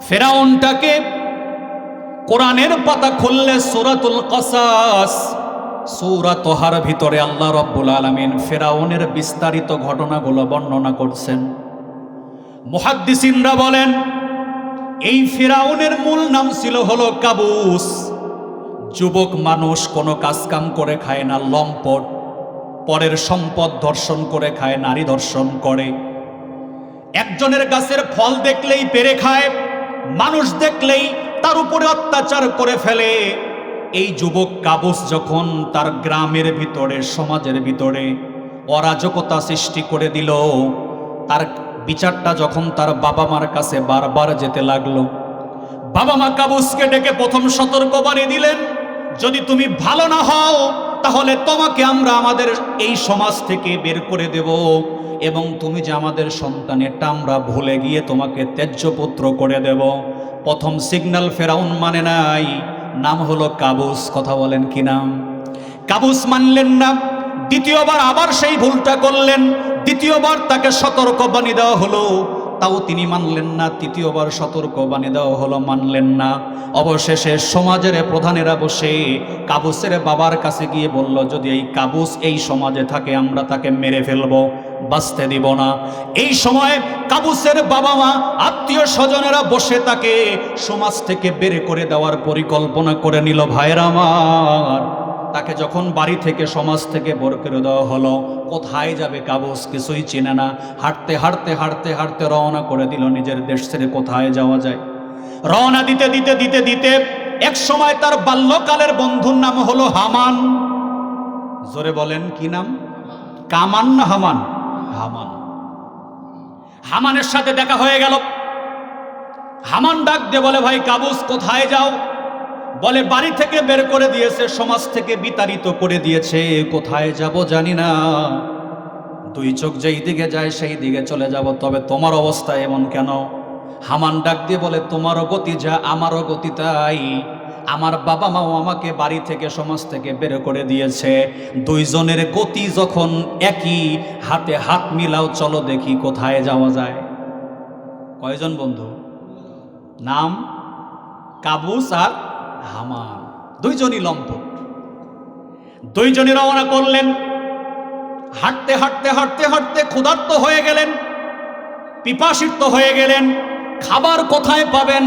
ফেরাউনটাকে কোরআনের পাতা খুললে সূরাতুল কসাস সূরা তোহার ভিতরে আল্লাহ রাব্বুল আলামিন ফেরাউনের বিস্তারিত ঘটনাগুলো বর্ণনা করছেন। মুহাদ্দিসিনরা বলেন এই ফেরাউনের মূল নাম ছিল হলো কাবুস। যুবক মানুষ কোনো কাজকাম করে খায় না, লম্পট, পরের সম্পদ ধর্ষণ করে খায়, নারী ধর্ষণ করে, একজনের গাছের ফল দেখলেই পেরে খায়, মানুষ দেখলেই তার উপরে অত্যাচার করে ফেলে। এই যুবক কাবুস যখন তার গ্রামের ভিতরে, সমাজের ভিতরে অরাজকতা সৃষ্টি করে দিল, তার বিচারটা যখন তার বাবা মার কাছে বারবার যেতে লাগলো, বাবা মা কাবুসকে ডেকে প্রথম সতর্কবাণী দিলেন, যদি তুমি ভালো না হও তাহলে তোমাকে আমরা আমাদের এই সমাজ থেকে বের করে দেব, এবং তুমি যে আমাদের সন্তান এটা আমরা ভুলে গিয়ে তোমাকে ত্যায্যপুত্র করে দেব। প্রথম সিগন্যাল ফেরাউন মানে নাই, নাম হলো কাবুস। কথা বলেন কি নাম? কাবুস মানলেন না। দ্বিতীয়বার আবার সেই ভুলটা করলেন, দ্বিতীয়বার তাকে সতর্কবাণী দেওয়া হলো, তাও তিনি মানলেন না। তৃতীয়বার সতর্কবাণী দেওয়া হলো, মানলেন না। অবশেষে সমাজের প্রধানেরা বসে কাবুসের বাবার কাছে গিয়ে বলল, যদি এই কাবুস এই সমাজে থাকে আমরা তাকে মেরে ফেলবো, বাঁচতে দিব না। এই সময় কাবুসের বাবা মা, আত্মীয় স্বজনেরা বসে তাকে সমাজ থেকে বের করে দেওয়ার পরিকল্পনা করে নিল। ভাইরা আমার, তাকে যখন বাড়ি থেকে, সমাজ থেকে বের করে দেওয়া হলো, কোথায় যাবে কাবুস কিছুই চেনে না। হাঁটতে হাঁটতে হাঁটতে হাঁটতে রওনা করে দিল নিজের দেশ ছেড়ে। কোথায় যাওয়া যায়? রওনা দিতে দিতে দিতে দিতে এক সময় তার বাল্যকালের বন্ধুর নাম হলো হামান। জোরে বলেন কি নাম? কামান না হামান? হামান। হামানের সাথে দেখা হয়ে গেল। হামান ডাক দিয়ে বলে, ভাই কাবুস কোথায় যাও? বলে বাড়ি থেকে বের করে দিয়েছে, সমাজ থেকে বিতাড়িত করে দিয়েছে, কোথায় যাব জানি না। দুই চোখ যেই দিকে যায় সেই দিকে চলে যাব, তবে তোমার অবস্থা এমন কেন? হামান ডাক দিয়ে বলে, তোমারও গতি যা আমারও গতি তাই। আমার বাবা মাও আমাকে বাড়ি থেকে, সমাজ থেকে বের করে দিয়েছে। দুইজনের গতি যখন একই, হাতে হাত মিলাও, চলো দেখি কোথায় যাওয়া যায়। কয়জন বন্ধু? নাম কাবুস আর হামান, দুইজনই লম্পট। দুইজনই রওনা করলেন। হাঁটতে হাঁটতে হাঁটতে হাঁটতে ক্ষুধার্ত হয়ে গেলেন, পিপাসিত হয়ে গেলেন। খাবার কোথায় পাবেন,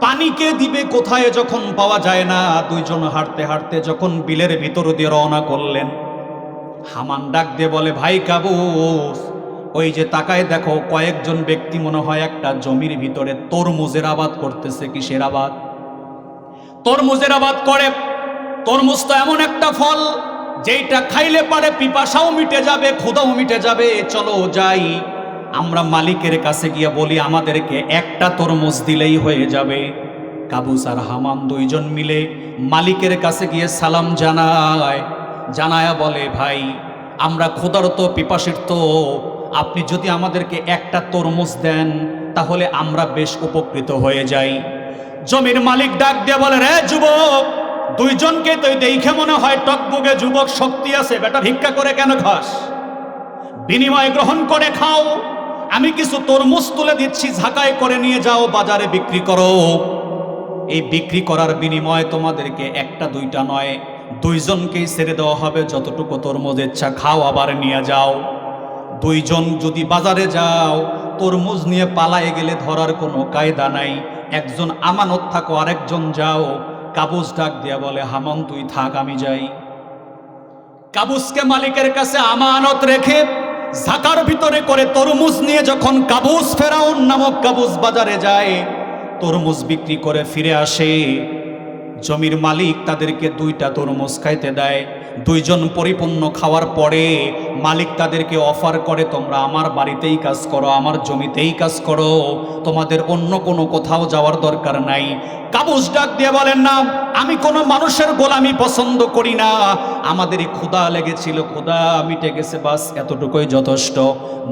পানিকে দিবে কোথায় যখন পাওয়া যায় না, দুইজন হাঁটতে হাঁটতে যখন বিলের ভিতর দিয়ে রওনা করলেন, হামান ডাক দিয়ে বলে, ভাই কাবুস, ওই যে তাকায় দেখো, কয়েকজন ব্যক্তি মনে হয় একটা জমির ভিতরে তরমুজের আবাদ করতেছে। কিসের আবাদ? তরমুজের আবাদ করে। তরমুজ তো এমন একটা ফল যেটা খাইলে পারে পিপাসাও মিটে যাবে, ক্ষুধাও মিটে যাবে। চলো যাই, আমরা মালিকের কাছে গিয়ে বলি আমাদেরকে একটা তরমুজ দিলেই হয়ে যাবে। কাবুস আর হামান দুইজন মিলে মালিকের কাছে গিয়ে সালাম জানায়। জানায়া বলে, ভাই আমরা ক্ষুধার্ত, পিপাসিত, আপনি যদি আমাদেরকে একটা তরমুজ দেন তাহলে আমরা বেশ উপকৃত হয়ে যাই। জমির মালিক ডাক দিয়ে বলে, রে যুবক, দুইজনকে তুই দেখে মনে হয় টকবুকে যুবক শক্তি আছে, বেটা ভিক্ষা করে কেন খাস? বিনিময় গ্রহণ করে খাও। আমি কিছু তরমুজ তুলে দিচ্ছি, ঝাঁকায় করে নিয়ে যাও, বাজারে বিক্রি করো। এই বিক্রি করার বিনিময়ে তোমাদেরকে একটা দুইটা নয়, দুইজনকেই ছেড়ে দেওয়া হবে। যতটুকু তরমুজ ইচ্ছা খাও, আবার নিয়ে যাও। দুইজন যদি বাজারে যাও, তরমুজ নিয়ে পালায়ে গেলে ধরার কোনো কায়দা নাই। একজন আমানত থাকো, আরেকজন যাও। কাবুস ডাক দিয়া বলে, হামান তুই থাক, আমি যাই। কাবুসকে মালিকের কাছে আমানত রেখে ঝাঁকার ভিতরে করে তরমুজ নিয়ে যখন কাবুস, ফেরাউন নামক কাবুস বাজারে যায়, তরমুজ বিক্রি করে ফিরে আসে। জমির মালিক তাদেরকে দুইটা তরমুজ খাইতে দেয়। দুইজন পরিপূর্ণ খাওয়ার পরে মালিক তাদেরকে অফার করে, তোমরা আমার বাড়িতেই কাজ করো, আমার জমিতেই কাজ করো, তোমাদের অন্য কোনো কোথাও যাওয়ার দরকার নাই। কাবুস ডাক দিয়ে বলেন, না, আমি কোনো মানুষের গোলামি পছন্দ করি না, আমাদেরই ক্ষুধা লেগেছিল, ক্ষুধা মিটে গেছে, বাস এতটুকুই যথেষ্ট।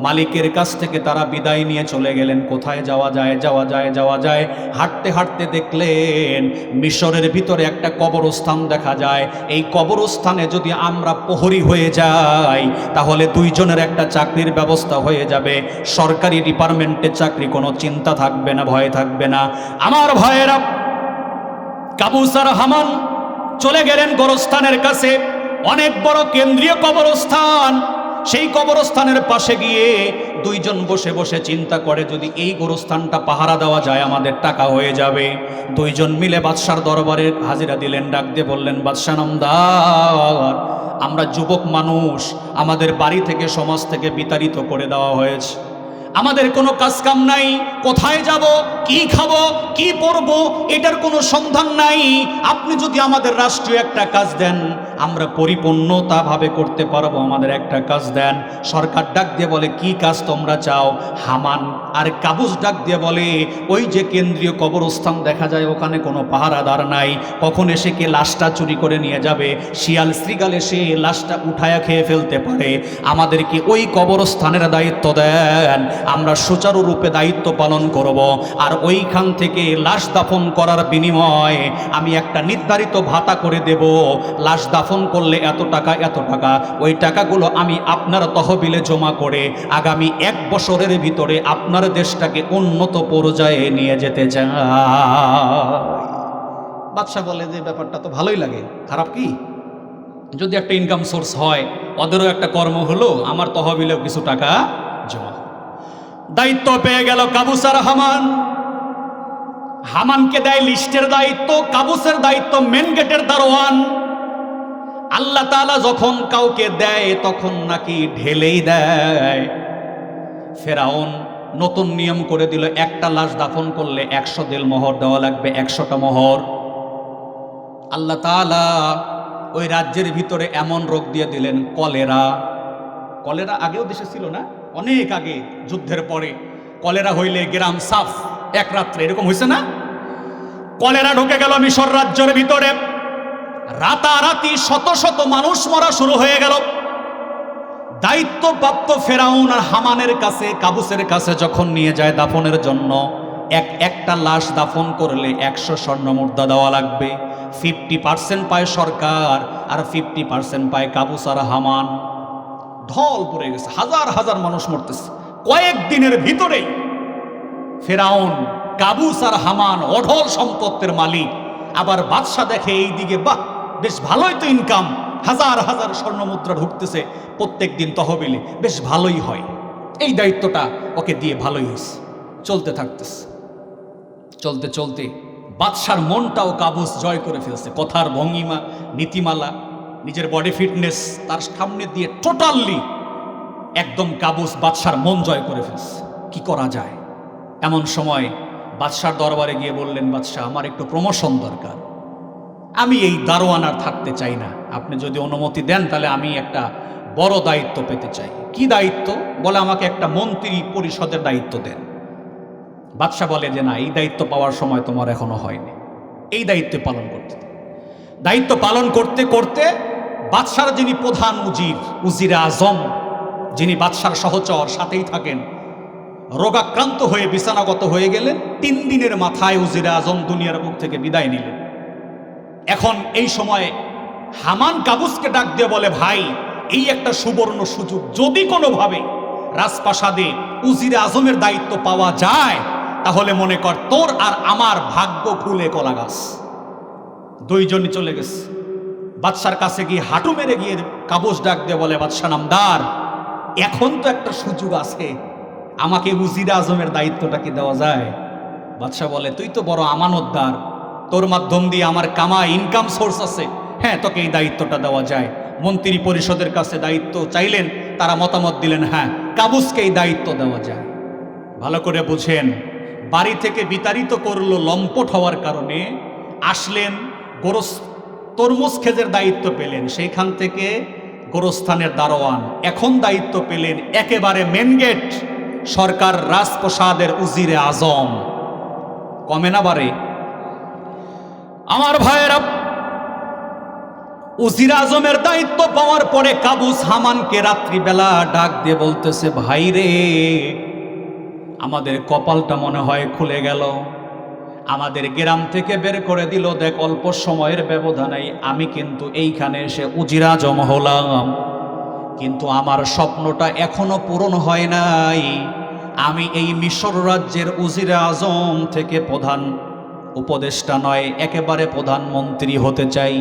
মালিকের কাছ থেকে তারা বিদায় নিয়ে চলে গেলেন। কোথায় যাওয়া যায়, যাওয়া যায়, যাওয়া যায়, হাঁটতে হাঁটতে দেখলেন মিশরের ভিতরে একটা কবরস্থান দেখা যায়। এই কবরস্থানে যদি আমরা প্রহরী হয়ে যাই তাহলে দুইজনের একটা চাকরির ব্যবস্থা হয়ে যাবে। সরকারি ডিপার্টমেন্টের চাকরি, কোনো চিন্তা থাকবে না, ভয় থাকবে না। আমার ভাইয়েরা, কাবুস আর হামান চলে গেলেন গোরস্থানের কাছে। অনেক বড় কেন্দ্রীয় কবরস্থান। সেই কবরস্থানের পাশে গিয়ে দুইজন বসে বসে চিন্তা করে, যদি এই গোরস্থানটা পাহারা দেওয়া যায় আমাদের টাকা হয়ে যাবে। দুইজন মিলে বাদশার দরবারে হাজিরা দিলেন। ডাক দিয়ে বললেন, বাদশা নামদার, আমরা যুবক মানুষ, আমাদের বাড়ি থেকে সমাজ থেকে বিতাড়িত করে দেওয়া হয়েছে, আমাদের কোনো কাজকাম নাই, কোথায় যাব, কি খাবো, কি পরবো, এটার কোনো সন্ধান নাই। আপনি যদি আমাদের রাষ্ট্রীয় একটা কাজ দেন আমরা পরিপূর্ণতা ভাবে করতে পারবো, আমাদের একটা কাজ দেন। সরকার ডাক দিয়ে বলে, কি কাজ তোমরা চাও? হামান আর কাবুস ডাক দিয়ে বলে, ওই যে কেন্দ্রীয় কবরস্থান দেখা যায়, ওখানে কোনো পাহারাদার নাই, কখন এসে কে লাশটা চুরি করে নিয়ে যাবে, শিয়াল শ্রীগাল এসে লাশটা উঠায়া খেয়ে ফেলতে পারে। আমাদেরকে ওই কবরস্থানের দায়িত্ব দেন, আমরা সুচারুরূপে দায়িত্ব পালন করব। আর ওইখান থেকে লাশ দাফন করার বিনিময়ে আমি একটা নির্ধারিত ভাতা করে দেব। লাশ দাফন করলে এত টাকা, এত টাকা, ওই টাকাগুলো আমি আপনার তহবিলে জমা করে আগামী 1 বছরের ভিতরে আপনার দেশটাকে উন্নত পর্যায়ে নিয়ে যেতে চাই। বাদশা বলে যে ব্যাপারটা তো ভালোই লাগে, খারাপ কি? যদি একটা ইনকাম সোর্স হয়, ওদেরও একটা কর্ম হলো, আমার তহবিলেও কিছু টাকা জমা। দায়িত্ব পেয়ে গেল কাবুস আর হামান। হামানকে দেয় লিস্টের দায়িত্ব, কাবুসের দায়িত্ব মেন গেটের দারোয়ান। আল্লাহ তাআলা যখন কাউকে দেয় তখন নাকি ঢেলেই দেয়। ফেরাউন নতুন নিয়ম করে দিল, একটা লাশ দাফন করলে 100 দেলমোহর দেওয়া লাগবে, 100টা মোহর। আল্লাহ তাআলা ওই রাজ্যের ভিতরে এমন রোগ দিয়ে দিলেন, কলেরা। কলেরা আগেও দেশে ছিল না, অনেক আগে যুদ্ধের পরে কলেরা হইলে গ্রাম সাফ, এক রাত্রে এরকম হয়েছে না? কলেরা ঢুকে গেল মিশর রাজ্যের ভিতরে। রাতারাতি শত শত মানুষ মরা শুরু হয়ে গেল। দায়িত্বপ্রাপ্ত ফেরাউন আর হামানের কাছে, কাবুসের কাছে যখন নিয়ে যায় দাফনের জন্য, একটা লাশ দাফন করলে 100 স্বর্ণ মুদ্রা দেওয়া লাগবে। 50% পায় সরকার আর 50% পায় কাবুস আর হামান। ঢল পড়ে গেছে, হাজার হাজার মানুষ মরতেছে। কয়েকদিনের ভিতরে ফেরাউন, কাবুস আর হামান অঢল সম্পত্তির মালিক। আবার বাদশা দেখে এই দিকে, বাহ, বেশ ভালোই তো ইনকাম, হাজার হাজার স্বর্ণ মুদ্রা ঢুকতেছে প্রত্যেক দিন তহবিলে, বেশ ভালোই হয়। এই দায়িত্বটা ওকে দিয়ে ভালোই হয়েছে। চলতে থাকতেছে, চলতে চলতে বাদশার মনটাও কাবুস জয় করে ফেলছে। কথার ভঙ্গিমা, নীতিমালা, নিজের বডি ফিটনেস তার সামনে দিয়ে টোটালি একদম কাবুস বাদশার মন জয় করে ফেলছে। কি করা যায়? এমন সময় বাদশার দরবারে গিয়ে বললেন, বাদশাহ, আমার একটু প্রমোশন দরকার, আমি এই দারোয়ান আর থাকতে চাই না, আপনি যদি অনুমতি দেন তাহলে আমি একটা বড় দায়িত্ব পেতে চাই। কি দায়িত্ব? বলে, আমাকে একটা মন্ত্রী পরিষদের দায়িত্ব দেন। বাদশাহ বলে যে, না, এই দায়িত্ব পাওয়ার সময় তোমার এখনো হয়নি, এই দায়িত্ব পালন করতে। দায়িত্ব পালন করতে করতে বাদশার যিনি প্রধান উজিরে আজম, যিনি বাদশার সহচর, সাথেই থাকেন, রোগাক্রান্ত হয়ে বিছানাগত হয়ে গেলেন। 3 দিনের মাথায় উজিরে আজম দুনিয়ার বুক থেকে বিদায় নিলেন। এখন এই সময়ে হামান কাবুসকে ডাক দিয়ে বলে, ভাই, এই একটা সুবর্ণ সুযোগ, যদি কোনোভাবে রাজপ্রাসাদে উজিরে আজমের দায়িত্ব পাওয়া যায় তাহলে মনে কর তোর আর আমার ভাগ্য ফুলে কলা গাছ। দুইজনই চলে গেছে। বাদশার কাছে গিয়ে হাঁটু মেরে গিয়ে কাবুস ডাক দিয়ে বলে, বাদশা নামদার, এখন তো একটা সুযোগ আছে, আমাকে উজিরে আজমের দায়িত্বটা কি দেওয়া যায়? বাদশা বলে, তুই তো বড় আমানতদার, তোর মাধ্যম দিয়ে আমার ইনকাম সোর্স আছে, হ্যাঁ, তোকে এই দায়িত্বটা দেওয়া যায়। মন্ত্রী পরিষদের কাছে দায়িত্ব চাইলেন, তারা মতামত দিলেন, হ্যাঁ, কাবুসকে এই দায়িত্ব দেওয়া যায়। ভালো করে বুঝেন, বাড়ি থেকে বিতাড়িত করলো লম্পট হওয়ার কারণে, আসলেন তরমুজ খেজের দায়িত্ব পেলেন, সেইখান থেকে গোরস্থানের দারোয়ান, এখন দায়িত্ব পেলেন একেবারে মেন গেট সরকার রাজপ্রাসাদের উজিরে আজম। কমে না বাড়ে? আমার ভাইয়েরা, উজির আজমের দায়িত্ব পাওয়ার পরে কাবুস হামানকে রাত্রিবেলা ডাক দিয়ে বলতেছে, ভাই রে, আমাদের কপালটা মনে হয় খুলে গেল, আমাদের গ্রাম থেকে বের করে দিল, দেখ অল্প সময়ের ব্যবধানে আমি কিন্তু এইখানে এসে উজির আজম হলাম, কিন্তু আমার স্বপ্নটা এখনো পূরণ হয় নাই, আমি এই মিশর রাজ্যের উজির আজম থেকে প্রধান উপদেষ্টা নয়, একেবারে প্রধানমন্ত্রী হতে চাই।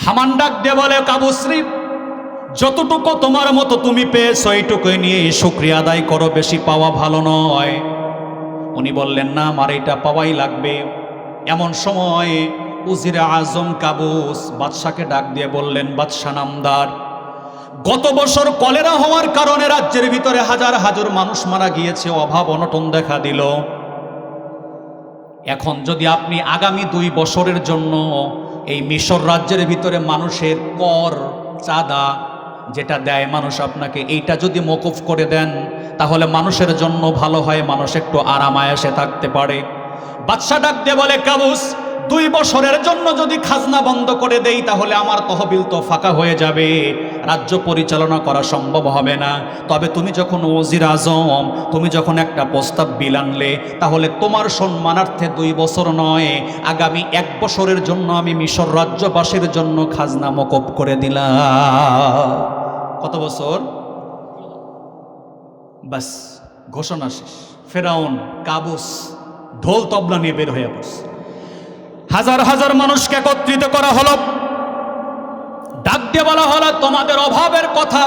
হামান ডাক দিয়ে বলে, কাবুসরি, যতটুকু তোমার মতো তুমি পেয়েছো এইটুকুই নিয়ে শুকরিয়া আদায় করো, বেশি পাওয়া ভালো নয়। উনি বললেন, না, আমার এটা পাওয়াই লাগবে। এমন সময় উজির আজম কাবুস বাদশাকে ডাক দিয়ে বললেন, বাদশা নামদার, গত বছর কলেরা হওয়ার কারণে রাজ্যের ভিতরে হাজার হাজার মানুষ মারা গিয়েছে, অভাব অনটন দেখা দিল। এখন যদি আপনি আগামী 2 বছরের জন্য এই মিশর রাজ্যের ভিতরে মানুষের কর চাঁদা যেটা দেয় মানুষ আপনাকে, এইটা যদি মকুফ করে দেন তাহলে মানুষের জন্য ভালো হয়, মানুষ একটু আরাম আয়েশে থাকতে পারে। বাদশা ডাক দিয়ে বলে, কাবুস, 2 বছরের জন্য যদি খাজনা বন্ধ করে দেই তাহলে আমার তহবিল তো ফাঁকা হয়ে যাবে, রাজ্য পরিচালনা করা সম্ভব হবে না। তবে তুমি যখন ওজির আজম, তুমি যখন একটা প্রস্তাব বিল আনলে, তাহলে তোমার সম্মানার্থে 2 বছর নয়, আগামী 1 বছরের জন্য আমি মিশর রাজ্যবাসীর জন্য খাজনা মকুফ করে দিলাম। কত বছর? বাস, ঘোষণা শেষ। ফেরাউন কাবুস ঢোল তবলা নিয়ে বের হয়ে বসে, হাজার হাজার মানুষকে একত্রিত করা হলো, ডাক দিয়ে বলা হলো, তোমাদের অভাবের কথা,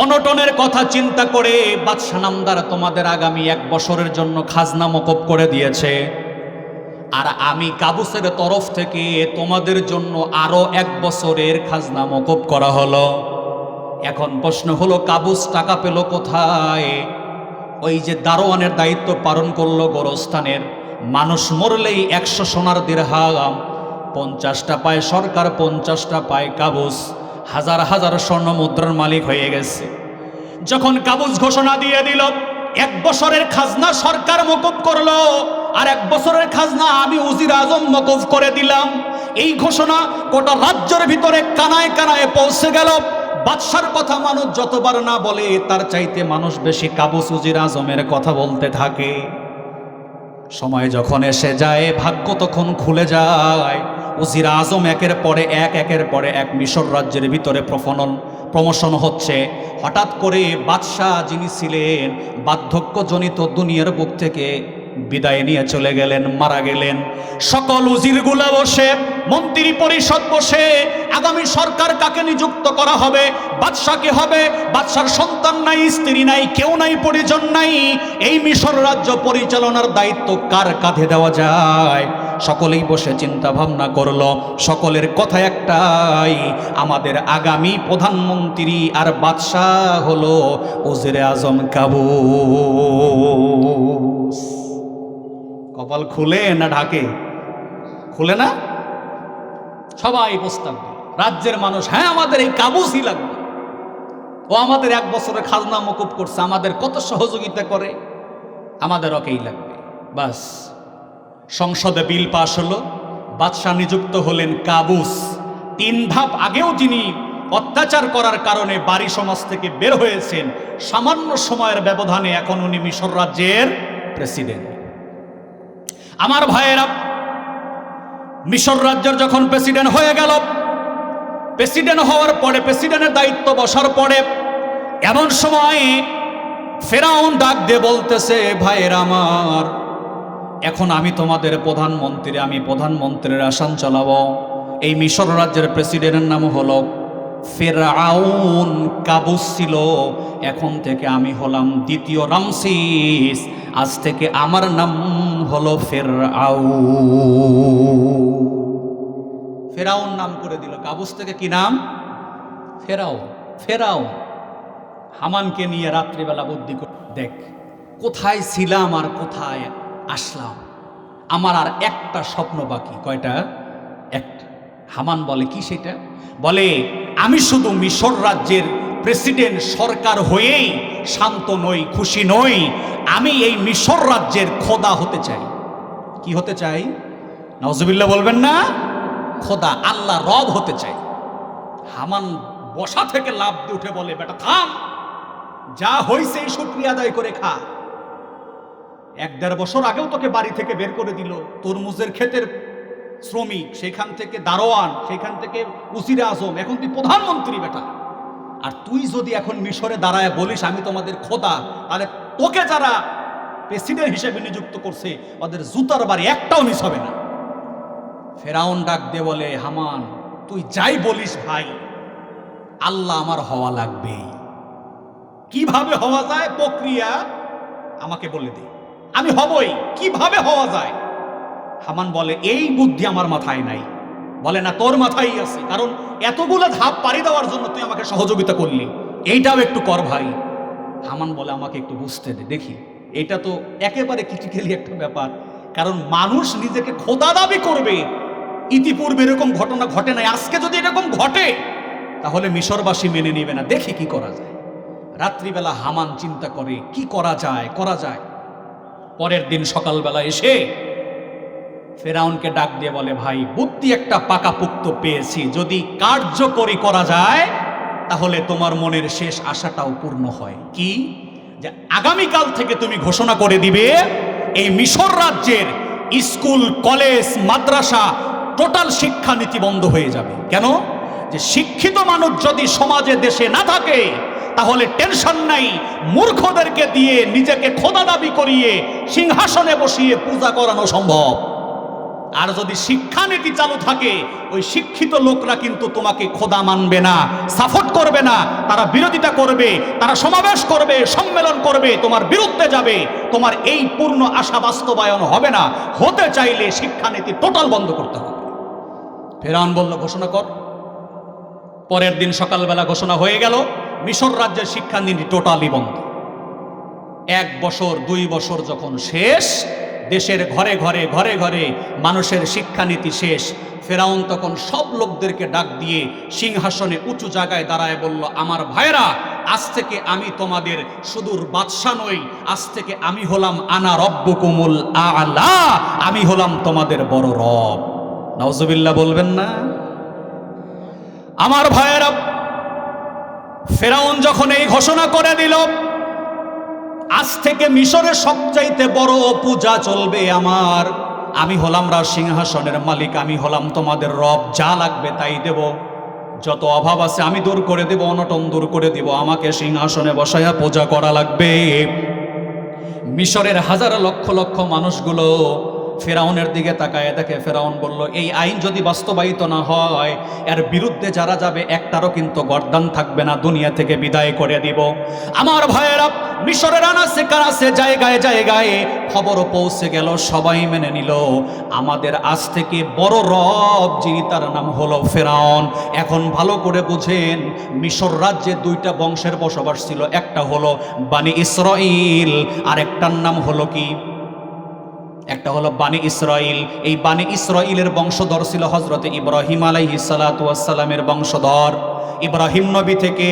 অনটনের কথা চিন্তা করে বাদশা নামদার তোমাদের আগামী 1 বছরের জন্য খাজনা মকুফ করে দিয়েছে, আর আমি কাবুসের তরফ থেকে তোমাদের জন্য আরো 1 বছরের খাজনা মকুফ করা হলো। এখন প্রশ্ন হলো, কাবুস টাকা পেল কোথায়? ওই যে দারোয়ানের দায়িত্ব পালন করলো গোরস্থানের, মানুষ মরলেই 100 সোনার দিরহাম, 50টা পায় সরকার, 50টা পায় কাবুস, হাজার হাজার স্বর্ণ মুদ্রার মালিক হয়ে গেছে। যখন কাবুস ঘোষণা দিয়ে দিল 1 বছরের খাজনা সরকার মকুফ করলো, আর 1 বছরের খাজনা আমি উজির আজম মকুফ করে দিলাম, এই ঘোষণা গোটা রাজ্যের ভিতরে কানায় কানায় পৌঁছে গেল। বাদশার কথা মানুষ যতবার না বলে, তার চাইতে মানুষ বেশি কাবুস উজির আজমের কথা বলতে থাকে। সময় যখন এসে যায়, ভাগ্য তখন খুলে যায়, উজির আজম একের পরে এক মিশর রাজ্যের ভিতরে প্রমোশন হচ্ছে। হঠাৎ করে বাদশাহ যিনি ছিলেন, বার্ধক্যজনিত দুনিয়ার বুক থেকে বিদায় নিয়ে চলে গেলেন, মারা গেলেন। সকল উজিরগুলা বসে, মন্ত্রী পরিষদ বসে, আগামী সরকার কাকে নিযুক্ত করা হবে, বাদশাকে হবে, বাদশার সন্তান নাই, স্ত্রী নাই, কেউ নাই, পরিজন নাই, এই মিশর রাজ্য পরিচালনার দায়িত্ব কার কাঁধে দেওয়া যায়। সকলেই বসে চিন্তা ভাবনা করলো, সকলের কথা একটাই, আমাদের আগামী প্রধানমন্ত্রী আর বাদশাহ হলো উজিরে আজম কাবুস। কপাল খুলে না ঢাকে? খুলে না? সবাই প্রস্তাব দিল, রাজ্যের মানুষ, হ্যাঁ আমাদের এই কাবুসই লাগবে, ও আমাদের 1 বছরের খাজনা মকুফ করছে, আমাদের কত সহযোগিতা করে, আমাদের ওকেই লাগবে। বাস, সংসদে বিল পাশ হলো, বাদশাহ নিযুক্ত হলেন কাবুস। 3 ধাপ আগেও যিনি অত্যাচার করার কারণে বাড়ি সমাজ থেকে বের হয়েছেন, সামান্য সময়ের ব্যবধানে এখন উনি মিশর রাজ্যের প্রেসিডেন্ট। আমার ভাইয়েরা, মিশর রাজ্যের যখন প্রেসিডেন্ট হয়ে গেল, প্রেসিডেন্ট হওয়ার পরে, প্রেসিডেন্টের দায়িত্ব বসার পরে, এমন সময় ফেরাউন ডাক দিয়ে বলতেছে, ভাইয়েরা আমার, এখন আমি তোমাদের প্রধানমন্ত্রী, আমি প্রধানমন্ত্রীর আসন চালাবো। এই মিশর রাজ্যের প্রেসিডেন্টের নাম হলো ফেরাউন, কাবুস ছিল, এখন থেকে আমি হলাম 2য় রামসিস, আজ থেকে আমার নাম হলো ফেরাউন নাম করে দিল। কাবুস থেকে কি নাম? ফেরাউন। হামানকে নিয়ে রাত্রিবেলা বুদ্ধি করে, দেখ কোথায় ছিলাম আর কোথায় আসলাম, আমার আর একটা স্বপ্ন বাকি। কয়টা? একটা। হামান বলে, কি সেটা? বলে, আমি শুধু মিশর রাজ্যের প্রেসিডেন্ট, সরকার হয়েই শান্ত নই, খুশি নই, আমি এই মিশর রাজ্যের খোদা হতে চাই। কি হতে চাই? নাউজুবিল্লাহ বলবেন না? খোদা আল্লাহ রব হতে চায়। হামান বসা থেকে লাফ দিয়ে উঠে বলে, বেটা থাম, যা হইছে এই শুকরিয়া আদায় করে খা। 1-1.5 বছর আগেও তোকে বাড়ি থেকে বের করে দিল, তরমুজের ক্ষেতের শ্রমিক, সেখান থেকে দারোয়ান, সেখান থেকে উজিরে আজম, এখন তুই প্রধানমন্ত্রী বেটা। আর তুই যদি এখন মিশরে দাঁড়ায় বলিস আমি তোমাদের খোদা, তাহলে তোকে যারা প্রেসিডেন্ট হিসেবে নিযুক্ত করছে ওদের জুতার বাড়ি একটাও মিস হবে না। ফেরাউন ডাক দিয়ে বলে, হামান তুই যাই বলিস ভাই, আল্লাহ আমার হওয়া লাগবে। কিভাবে হওয়া যায় প্রক্রিয়া আমাকে বলে দে, আমি হবই। কিভাবে হওয়া যায়? হামান বলে, এই বুদ্ধি আমার মাথায় নাই। বলে, না তোর মাথায় আছে, কারণ এতগুলো ধাপ পাড়ি দেওয়ার জন্য তুই আমাকে সহযোগিতা করলি, এইটাও একটু কর ভাই। হামান বলে, আমাকে একটু বুঝতে দে দেখি। এটা তো একেবারে ক্রিটিক্যালি একটা ব্যাপার, কারণ মানুষ নিজেকে খোদা দাবি করবে, ইতিপূর্বে এরকম ঘটনা ঘটে নাই। আজকে যদি এরকম ঘটে তাহলে মিশরবাসী মেনে নেবে না। দেখি কি করা যায়। রাত্রিবেলা হামান চিন্তা করে কি করা যায়। পরের দিন সকালবেলা এসে ফেরাউনকে ডাক দিয়ে বলে, ভাই বুদ্ধি একটা পাকাপোক্ত পেয়েছি, যদি কার্যকরী করা যায় তাহলে তোমার মনের শেষ আশাটাও পূর্ণ হয়। কি? যে আগামীকাল থেকে তুমি ঘোষণা করে দিবে এই মিশর রাজ্যের স্কুল, কলেজ, মাদ্রাসা, টোটাল শিক্ষানীতি বন্ধ হয়ে যাবে। কেন? যে শিক্ষিত মানুষ যদি সমাজে দেশে না থাকে তাহলে টেনশন নাই, মূর্খদেরকে দিয়ে নিজেকে খোদা দাবি করিয়ে সিংহাসনে বসিয়ে পূজা করানো সম্ভব। আর যদি শিক্ষানীতি চালু থাকে, ওই শিক্ষিত লোকরা কিন্তু তোমাকে খোদা মানবে না, সাপোর্ট করবে না, তারা বিরোধিতা করবে, তারা সমাবেশ করবে, সম্মেলন করবে, তোমার বিরুদ্ধে যাবে। তোমার এই পূর্ণ আশা বাস্তবায়ন হবে না। হতে চাইলে শিক্ষানীতি টোটাল বন্ধ করতে হবে। ফেরাউন বলল, ঘোষণা কর। পরের দিন সকালবেলা ঘোষণা হয়ে গেল, মিশর রাজ্যের শিক্ষানীতি টোটালি বন্ধ। 1 বছর 2 বছর যখন শেষ, দেশের ঘরে ঘরে মানুষের শিক্ষানীতি শেষ, ফেরাউন তখন সব লোকদেরকে ডাক দিয়ে সিংহাসনে উঁচু জায়গায় দাঁড়ায় বলল, আমার ভাইরা, আজ থেকে আমি তোমাদের সুদূর বাদশা নই, আজ থেকে আমি হলাম আনা রব্বুকুমুল আ'লা, আমি হলাম তোমাদের বড় রব। নাউজুবিল্লাহ বলবেন না? আমার ভাইরা, ফেরাউন যখন এই ঘোষণা করে দিল, আজ থেকে মিশরের সবচাইতে বড় পূজা চলবে আমার, আমি হলাম সিংহাসনের মালিক, আমি হলাম তোমাদের রব, যা লাগবে তাই দেব, যত অভাব আছে আমি দূর করে দেব, অনটন দূর করে দিব, আমাকে সিংহাসনে বসায়া পূজা করা লাগবে। মিশরের হাজার লক্ষ লক্ষ মানুষগুলো ফেরাউনের দিকে তাকায় দেখে। ফেরাউন বলল, এই আইন যদি বাস্তবায়িত না হয়, এর বিরুদ্ধে যারা যাবে একটারও কিন্তু গর্দান থাকবে না, দুনিয়া থেকে বিদায় করে দিব। আমার ভাইয়েরা, মিশরের আনাচে কানাচে জায়গায় খবরও পৌঁছে গেল, সবাই মেনে নিল আমাদের আজ থেকে বড় রব যিনি, তার নাম হলো ফেরাউন। এখন ভালো করে বুঝেন, মিশর রাজ্যে 2টা বংশের বসবাস ছিল, একটা হলো বানি ইসরাইল, আর একটার নাম হলো কি? একটা হলো বানি ইসরাইল। এই বানি ইসরাইলের বংশধর ছিল হযরত ইব্রাহিম আলাইহিস সালাতু ওয়াস সালামের বংশধর। ইব্রাহিম নবী থেকে,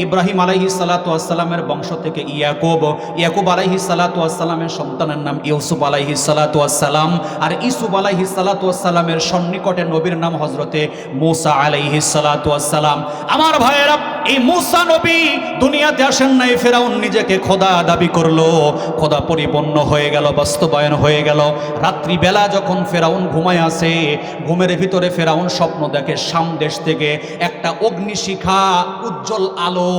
ইব্রাহিম আলাইহিস সালাতু ওয়াস সালামের বংশ থেকে ইয়াকুব আলাইহিস সালাতু ওয়াস সালামের সন্তানের নাম ইউসুফ আলাইহিস সালাতু ওয়াস সালাম, আর ইউসুফ আলাইহিস সালাতু ওয়াস সালামের সন্নিকটে নবীর নাম হযরতে মূসা আলাইহিস সালাতু ওয়াস সালাম। আমার ভাইয়েরা, এই মূসা নবী দুনিয়াতে আসেন নাই, ফেরাউন নিজেকে খোদা দাবি করলো, খোদা পরিপূর্ণ হয়ে গেল, বাস্তবায়ন হয়ে গেল। রাত্রিবেলা যখন ফেরাউন ঘুমায় আছে, ঘুমের ভিতরে ফেরাউন স্বপ্ন দেখে শাম দেশ থেকে একটা অগ্নিশিখা, উজ্জ্বল আলো,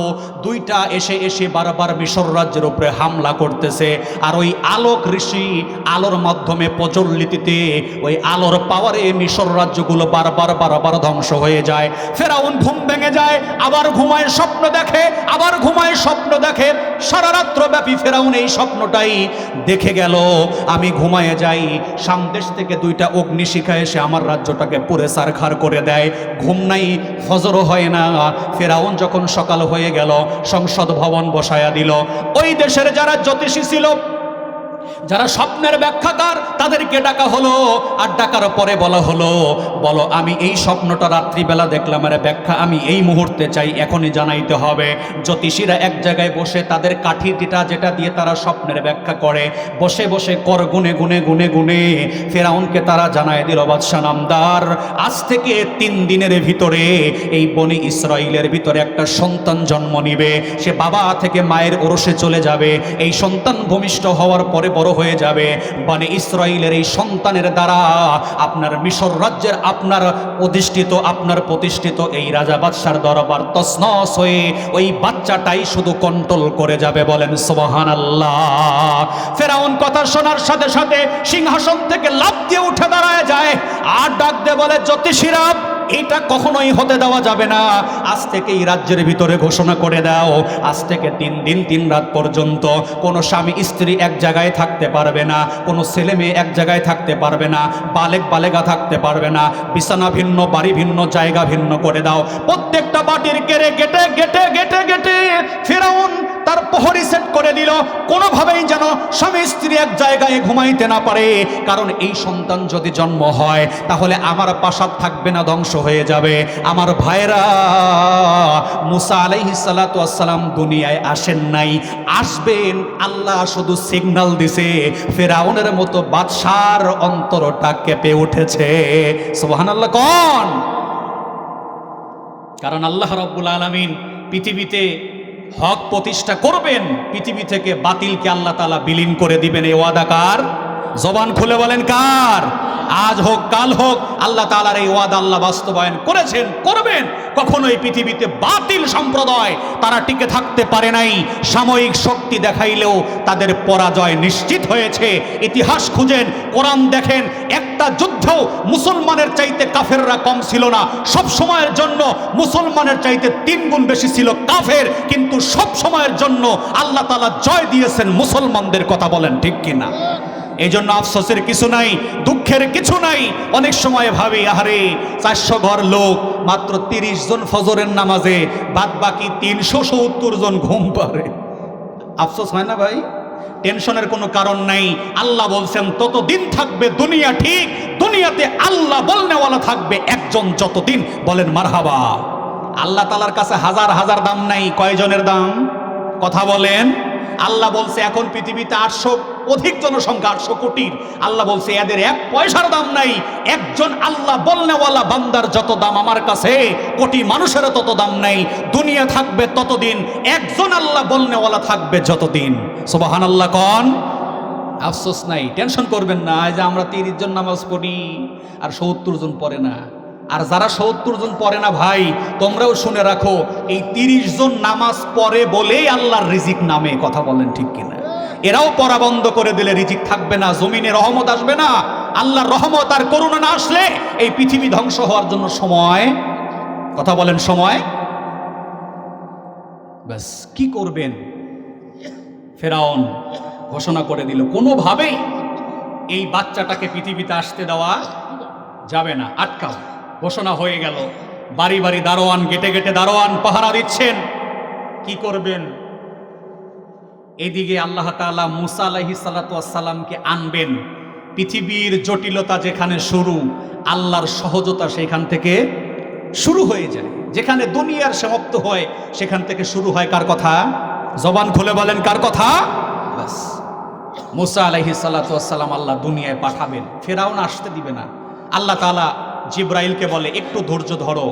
2টা এসে বারবার মিশর রাজ্যের উপরে হামলা করতেছে। আর ওই আলোক ঋষি আলোর মাধ্যমে প্রজ্বলিতিতে, ওই আলোর পাওয়ারে মিশর রাজ্যগুলো বারবার ধ্বংস হয়ে যায়। ফেরাউন ঘুম ভেঙে যায়, আবার ঘুমায়, স্বপ্ন দেখে, আবার ঘুমায়, স্বপ্ন দেখে। সারা রাত্র ব্যাপী ফেরাউন এই স্বপ্নটাই দেখে গেল। আমি ঘুমায় যাই, শাম দেশ থেকে 2টা অগ্নিশিখা এসে আমার রাজ্যটাকে পুরে ছারখার করে দেয়। ঘুম নাই, ফজরও হয় না। ফেরাউন যখন সকাল হয়ে গেল, সংসদ ভবন বসায়া দিল। ওই দেশের যারা জ্যোতিষী ছিল যারা স্বপ্নের ব্যাখ্যাকার তাদেরকে ডাকা হলো, আর ডাকার পরে বলা হলো, বলো আমি এই স্বপ্নটা রাত্রিবেলা দেখলাম, আর ব্যাখ্যা আমি এই মুহূর্তে চাই, এখনই জানাইতে হবে। জ্যোতিষীরা এক জায়গায় বসে তাদের কাঠিটা যেটা দিয়ে তারা স্বপ্নের ব্যাখ্যা করে, বসে বসে কর গুনে গুনে গুনে গুনে ফেরাউনকে তারা জানায় দিল, বাদশা নামদার, আজ থেকে 3 দিনের ভিতরে এই বনি ইসরাইলের ভিতরে একটা সন্তান জন্ম নিবে। সে বাবা থেকে মায়ের ওরসে চলে যাবে, এই সন্তান ভূমিষ্ঠ হওয়ার পরে বড় হয়ে যাবে। বনি ইসরাইলের এই সন্তানের দ্বারা আপনার মিশর রাজ্যের আপনার অধিষ্ঠিত আপনার প্রতিষ্ঠিত এই রাজা বাদশার দরবার তছনছ হয়ে ওই বাচ্চাটাই শুধু কন্ট্রোল করে যাবে। বলেন সুবহানাল্লাহ। ফেরাউন কথা শোনার সাথে সাথে সিংহাসন থেকে লাফ দিয়ে উঠে দাঁড়ায় যায়, আর ডাক দিয়ে বলে, জ্যোতিষীরা এটা কখনোই হতে দেওয়া যাবে না। আজ থেকে এই রাজ্যের ভিতরে ঘোষণা করে দাও, আজ থেকে 3 দিন 3 রাত পর্যন্ত কোনো স্বামী স্ত্রী এক জায়গায় থাকতে পারবে না, কোনো ছেলে মেয়ে এক জায়গায় থাকতে পারবে না, বালেক বালেগা থাকতে পারবে না, বিছানা ভিন্ন, বাড়ি ভিন্ন, জায়গা ভিন্ন করে দাও। প্রত্যেকটা বাটির কেড়ে গেটে গেটে গেটে গেটে ফেরাউন তার প্রহরী সেট করে দিল, কোনোভাবেই যেন স্বামী স্ত্রী এক জায়গায় ঘুমাইতে না পারে। কারণ এই সন্তান যদি জন্ম হয় তাহলে আমার প্রাসাদ থাকবে না, ধ্বংস হয়ে যাবে। আমার ভাইরা, মুসা আলাইহিস সালাতু ওয়াস সালাম দুনিয়ায় আসেন নাই, আসবেন। আল্লাহ শুধু সিগন্যাল দিছে, ফেরাউনের মতো বাদশার অন্তরটা কেঁপে উঠেছে। সুবহানাল্লাহ কোন? কারণ আল্লাহ রাব্বুল আলামিন পৃথিবীতে হক প্রতিষ্ঠা করবেন, পৃথিবী থেকে বাতিলকে আল্লাহ তাআলা বিলীন করে দিবেন। এই ওয়াদা কার? জবান খুলে বলেন কার? আজ হোক কাল হোক আল্লাহ তাআলার এই ওয়াদা আল্লাহ বাস্তবায়ন করেছেন, করবেন। কখনোই পৃথিবীতে বাতিল সম্প্রদায় তারা টিকে থাকতে পারে নাই। সাময়িক শক্তি দেখাইলেও তাদের পরাজয় নিশ্চিত হয়েছে। ইতিহাস খুঁজেন, কোরআন দেখেন, একটা যুদ্ধেও মুসলমানের চাইতে কাফেররা কম ছিল না। সব সময়ের জন্য মুসলমানের চাইতে 3 গুণ বেশি ছিল কাফের, কিন্তু সব সময়ের জন্য আল্লাহ তাআলা জয় দিয়েছেন মুসলমানদের। কথা বলেন ঠিক কিনা? এই জন্য আফসোসের কিছু নাই, দুঃখের কিছু নাই। অনেক সময় ভাবি, আহারে 400 ঘর লোক, মাত্র 30 জন ফজরের নামাজে, বাদ বাকি 370 জন ঘুম পারে। আফসোস হয় না ভাই? টেনশনের কোনো কারণ নাই। আল্লাহ বলছেন ততদিন থাকবে দুনিয়া ঠিক, দুনিয়াতে আল্লাহ বলনেওয়ালা থাকবে একজন যতদিন। বলেন মারহাবা। আল্লাহ তাআলার কাছে হাজার হাজার দাম নাই, কয়জনের দাম? কথা বলেন। আল্লাহ বলছে এখন পৃথিবীতে 800 অধিক জনসংখ্যা, 800 কোটির। আল্লাহ বলছে এদের 1 পয়সার দাম নাই। একজন আল্লাহ বলনেওয়ালা বান্দার যত দাম আমার কাছে, কোটি মানুষেরও তত দাম নাই। দুনিয়া থাকবে ততদিন, একজন আল্লাহ বলনেওয়ালা থাকবে যতদিন। সুবহানাল্লাহ কোন? আফসোস নাই, টেনশন করবেন না। এই যে আমরা 30 জন নামাজ পড়ি আর 70 জন পড়ে না। আর যারা 70 জন পড়ে না ভাই, তোমরাও শুনে রাখো, এই 30 জন নামাজ পড়ে বলেই আল্লাহর রিজিক নামে। কথা বলেন ঠিক কিনা? এরাও পড়া বন্ধ করে দিলে রিজিক থাকবে না, জমিনে রহমত আসবে না। আল্লাহর রহমত আর করুণা না আসলে এই পৃথিবী ধ্বংস হওয়ার জন্য সময়। কথা বলেন সময়। ব্যাস কি করবেন? ফেরাউন ঘোষণা করে দিল, কোনোভাবেই এই বাচ্চাটাকে পৃথিবীতে আসতে দেওয়া যাবে না, আটকাও। ঘোষণা হয়ে গেল। বাড়ি বাড়ি দারোয়ান, গেটে গেটে দারোয়ান পাহারা দিচ্ছেন। কি করবেন? এদিকে আল্লাহ তাআলা মুসা আলাইহিস সালাতু ওয়াস সালামকে আনবেন। পৃথিবীর জটিলতা যেখানে শুরু, আল্লাহর সহজতা সেখান থেকে শুরু হয়ে যায়। যেখানে দুনিয়ার সমাপ্ত হয় সেখান থেকে শুরু হয় কার কথা? জবান খুলে বলেন কার কথা? বাস, মুসা আলাইহিস সালাতু ওয়াস সালাম আল্লাহ দুনিয়ায় পাঠাবেন, ফেরাউন আসতে দিবে না। আল্লাহ তাআলা জিব্রাইলকে বলে, একটু ধৈর্য ধরো,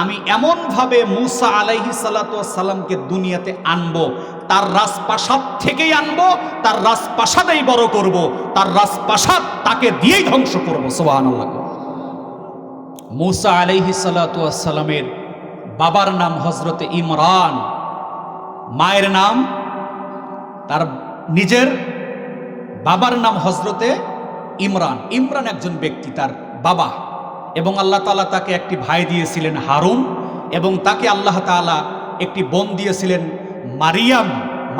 আমি এমনভাবে মুসা আলাইহিস সালাতু ওয়াস সালামকে দুনিয়াতে আনবো, তার রাজপ্রাসাদ থেকেই আনবো, তার রাজপ্রাসাদেই বড় করব, তার রাজপ্রাসাদ তাকে দিয়েই ধ্বংস করবো। সুবহানাল্লাহ। মুসা আলাইহিস সালাতু ওয়াস সালামের বাবার নাম হযরতে ইমরান, মায়ের নাম, তার নিজের বাবার নাম হযরতে ইমরান। ইমরান একজন ব্যক্তি, তার বাবা। এবং আল্লাহ তাআলা তাকে একটি ভাই দিয়েছিলেন হারুন, এবং তাকে আল্লাহ তাআলা একটি বোন দিয়েছিলেন মারিয়াম।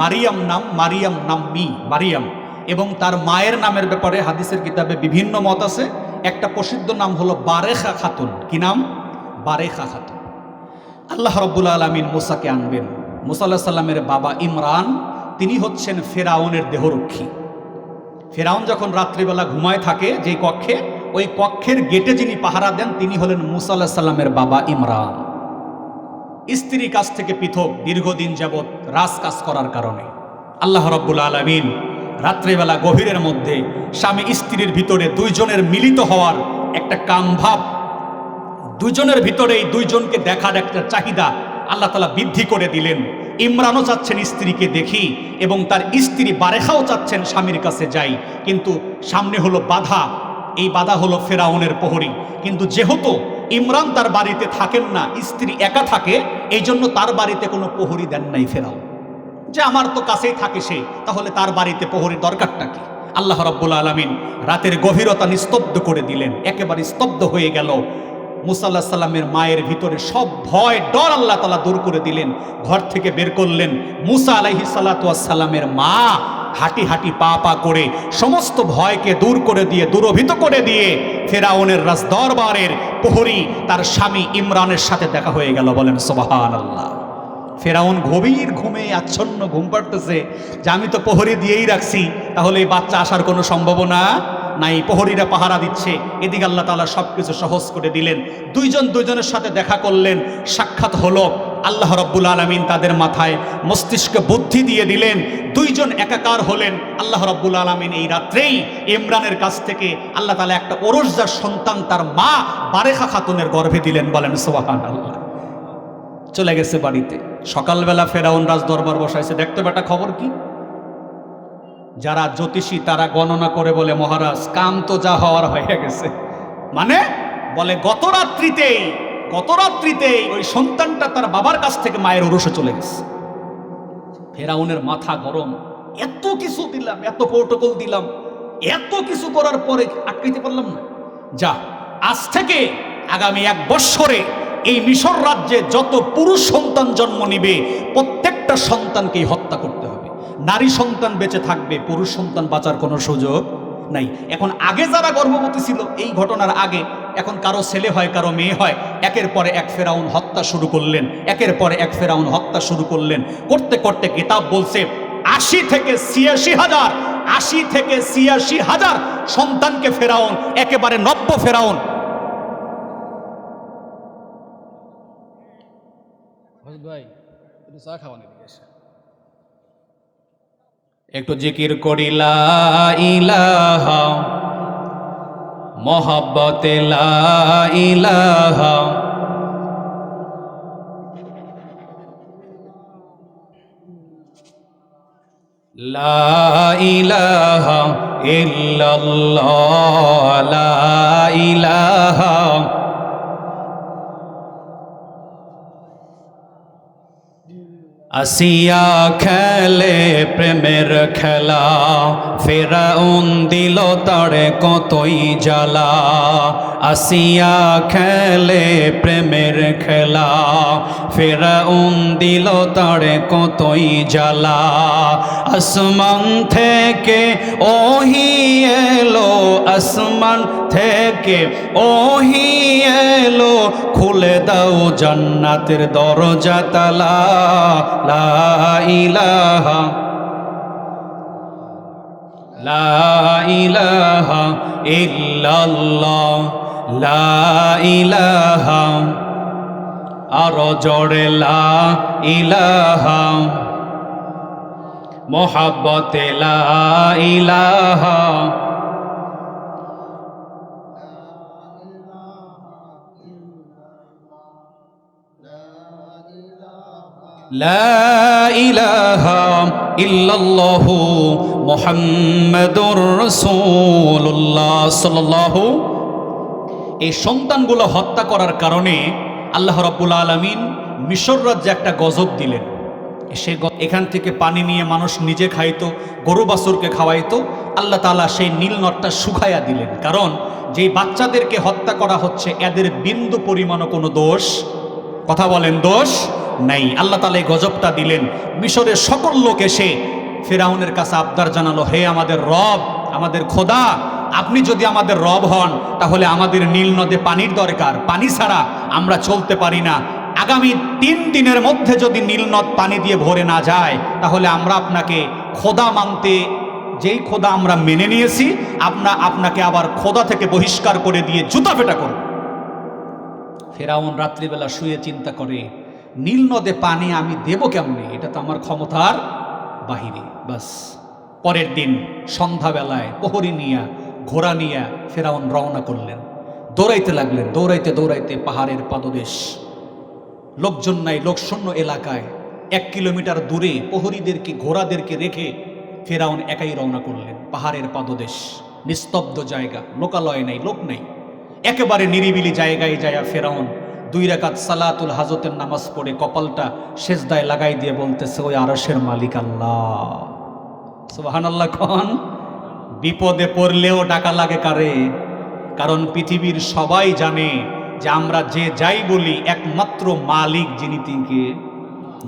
মারিয়াম নাম মারিয়াম। এবং তার মায়ের নামের ব্যাপারে হাদিসের কিতাবে বিভিন্ন মত আছে। একটা প্রসিদ্ধ নাম হলো বারেখা খাতুন। কি নাম? বারেখা খাতুন। আল্লাহ রাব্বুল আলামিন মুসাকে আনবেন। মুসা আলাইহিস সালামের বাবা ইমরান, তিনি হচ্ছেন ফেরাউনের দেহরক্ষী। ফেরাউন যখন রাত্রিবেলা ঘুমায় থাকে যেই কক্ষে, ওই কক্ষের গেটে যিনি পাহারা দেন তিনি হলেন মুসা আলাইহিস সালামের বাবা ইমরান। স্ত্রীর কাছ থেকে পৃথক দীর্ঘদিন যাবৎ রাজকাজ করার কারণে আল্লাহ রাব্বুল আলামিন রাত্রিবেলা গভীরের মধ্যে স্বামী স্ত্রীর ভিতরে দুইজনের মিলিত হওয়ার একটা কামভাব, দুইজনের ভিতরে এই দুইজনকে দেখার একটা চাহিদা আল্লাহ তাআলা বৃদ্ধি করে দিলেন। ইমরানও চাচ্ছেন স্ত্রীকে দেখি এবং তার স্ত্রী বারেখাও চাচ্ছেন স্বামীর কাছে যাই, কিন্তু সামনে হলো বাধা। এই বাধা হলো ফেরাউনের প্রহরী। কিন্তু যেহেতু ইমরান তার বাড়িতে থাকেন না, স্ত্রী একা থাকে, এই জন্য তার বাড়িতে কোনো প্রহরী দেন নাই ফেরাউন, যে আমার তো কাছেই থাকে সে, তাহলে তার বাড়িতে প্রহরী দরকারটা কি। আল্লাহ রাব্বুল আলামিন রাতের গভীরতা নিস্তব্ধ করে দিলেন, একেবারে স্তব্ধ হয়ে গেল। মুসা আলাইহিস সালামের মায়ের ভিতরে সব ভয় ডর আল্লাহ তাআলা দূর করে দিলেন, ঘর থেকে বের করলেন। মুসা আলাইহিস সালাতু ওয়াস সালামের মা হাঁটি হাঁটি পা পা করে সমস্ত ভয়কে দূর করে দিয়ে, দূরভীত করে দিয়ে ফেরাউনের রাজদরবারের প্রহরী তার স্বামী ইমরানের সাথে দেখা হয়ে গেল। বলেন সুবহানাল্লাহ। ফেরাউন গভীর ঘুমে আচ্ছন্ন ঘুম পাড়তেছে যে আমি তো প্রহরী দিয়েই রাখছি, তাহলে এই বাচ্চা আসার কোনো সম্ভাবনা নাই। প্রহরীরা পাহারা দিচ্ছে, এদিকে আল্লাহ তাআলা সবকিছু সহজ করে দিলেন। দুইজন দুইজনের সাথে দেখা করলেন, সাক্ষাৎ হলো। আল্লাহ রাব্বুল আলামিন তাদের মাথায় মস্তিষ্কে বুদ্ধি দিয়ে দিলেন, দুইজন একাকার হলেন। আল্লাহ রাব্বুল আলামিন এই রাত্রেই ইমরানের কাছ থেকে আল্লাহ তাআলা একটা ওরসদার সন্তান তার মা বারেখা খাতুনের গর্ভে দিলেন। বলেন সুবহানাল্লাহ। চলে গেছে বাড়িতে। সকালবেলা ফেরাউন রাজ দরবার বসাইছে, দেখতে বেটা খবর কি? যারা জ্যোতিষী তারা গণনা করে বলে, মহারাজ কাম তো যা হওয়ার হয়ে গেছে। মানে বলে গত রাত্রিতেই ওই সন্তানটা তার বাবার কাছ থেকে মায়ের ওরসে চলে গেছে। ফেরাউনের মাথা গরম, এত কিছু দিলাম, এত প্রোটোকল দিলাম, এত কিছু করার পরে আটকাইতে পারলাম না। যা, আজ থেকে আগামী 1 বৎসরে এই মিশর রাজ্যে যত পুরুষ সন্তান জন্ম নিবে প্রত্যেকটা সন্তানকেই হত্যা করতে হবে। নারী সন্তান বেঁচে থাকবে, পুরুষ সন্তান বাঁচার কোনো সুযোগ নাই। এখন আগে যারা গর্ভবতী ছিল এই ঘটনার আগে, এখন কারো ছেলে হয় কারো মেয়ে হয়, একের পরে এক ফেরাউন হত্যা শুরু করলেন, একের পরে এক ফেরাউন হত্যা শুরু করলেন। করতে করতে কিতাব বলছে 80 থেকে 86 হাজার সন্তানকে ফেরাউন, একেবারে নব্য ফেরাউন। একটু জিকির করি লা ইলাহা, মোহাব্বতে লা ইলাহা, লা ইলাহা ইল্লাল্লাহ, লা ইলাহা। আসিয়া খেলে প্রেমের খেলা, ফেরাউন দিল তারে কতই জ্বালা। আসিয়া খেলে প্রেমের খেলা, ফেরাউন দিল তারে কতই জ্বালা। আসমান থেকে ওহি এলো, আসমান থেকে ওহি এলো, খুলে দাও জান্নাতের দরজা তালা। লা ইলাহা, লা ইলাহা ইল্লাল্লাহ, লা ইলাহা, আরো জোরে লা ইলাহা, মোহাব্বতে লা ইলাহা। লা ইলাহা ইল্লাল্লাহু মুহাম্মাদুর রাসূলুল্লাহ সাল্লাল্লাহু। এই সন্তানগুলো হত্যা করার কারণে আল্লাহ রাব্বুল আলামিন মিশর রাজ্যে একটা গজব দিলেন। এখান থেকে পানি নিয়ে মানুষ নিজে খাইতো, গরু বাছুরকে খাওয়াইতো। আল্লাহ তাআলা সেই নীল নদটা শুকাইয়া দিলেন, কারণ যেই বাচ্চাদেরকে হত্যা করা হচ্ছে এদের বিন্দু পরিমাণও কোনো দোষ, কথা বলেন, দোষ নাই। আল্লাহ তাআলা এই গজবটা দিলেন। মিশরের সকল লোক এসে ফেরাউনের কাছে আবদার জানালো, হে আমাদের রব, আমাদের খোদা, আপনি যদি আমাদের রব হন তাহলে আমাদের নীল নদে পানির দরকার, পানি ছাড়া আমরা চলতে পারি না। আগামী 3 দিনের মধ্যে যদি নীল নদ পানি দিয়ে ভরে না যায় তাহলে আমরা আপনাকে খোদা মানতে যেই খোদা আমরা মেনে নিয়েছি আপনাকে আবার খোদা থেকে বহিষ্কার করে দিয়ে জুতা পেটা করব। ফেরাউন রাত্রিবেলা শুয়ে চিন্তা করে, নীল নদে পানি আমি দেব কেমনে, এটা তো আমার ক্ষমতার বাহিরে। বাস পরের দিন সন্ধ্যাবেলায় প্রহরী নিয়া ঘোড়া নিয়া ফেরাউন রওনা করলেন। দৌড়াইতে লাগলেন, দৌড়াইতে দৌড়াইতে পাহাড়ের পাদদেশ, লোকজন নাই, লোকশূন্য এলাকায় 1 কিলোমিটার দূরে প্রহরীদেরকে ঘোড়াদেরকে রেখে ফেরাউন একাই রওনা করলেন। পাহাড়ের পাদদেশ, নিস্তব্ধ জায়গা, লোকালয় নাই, লোক নেই, একেবারে নিরিবিলি জায়গায় যায় ফেরাউন 2 রাকাত সালাতুল হাজতের নামাজ পড়ে কপালটা সেজদায় লাগাই দিয়ে বলতেছে, ওই আরশের মালিক আল্লাহ। সুবহানাল্লাহ। কোন বিপদে পড়লেও ডাকা লাগে কারে? কারণ পৃথিবীর সবাই জানে যে আমরা যে যাই বলি একমাত্র মালিক যিনি, তিনকে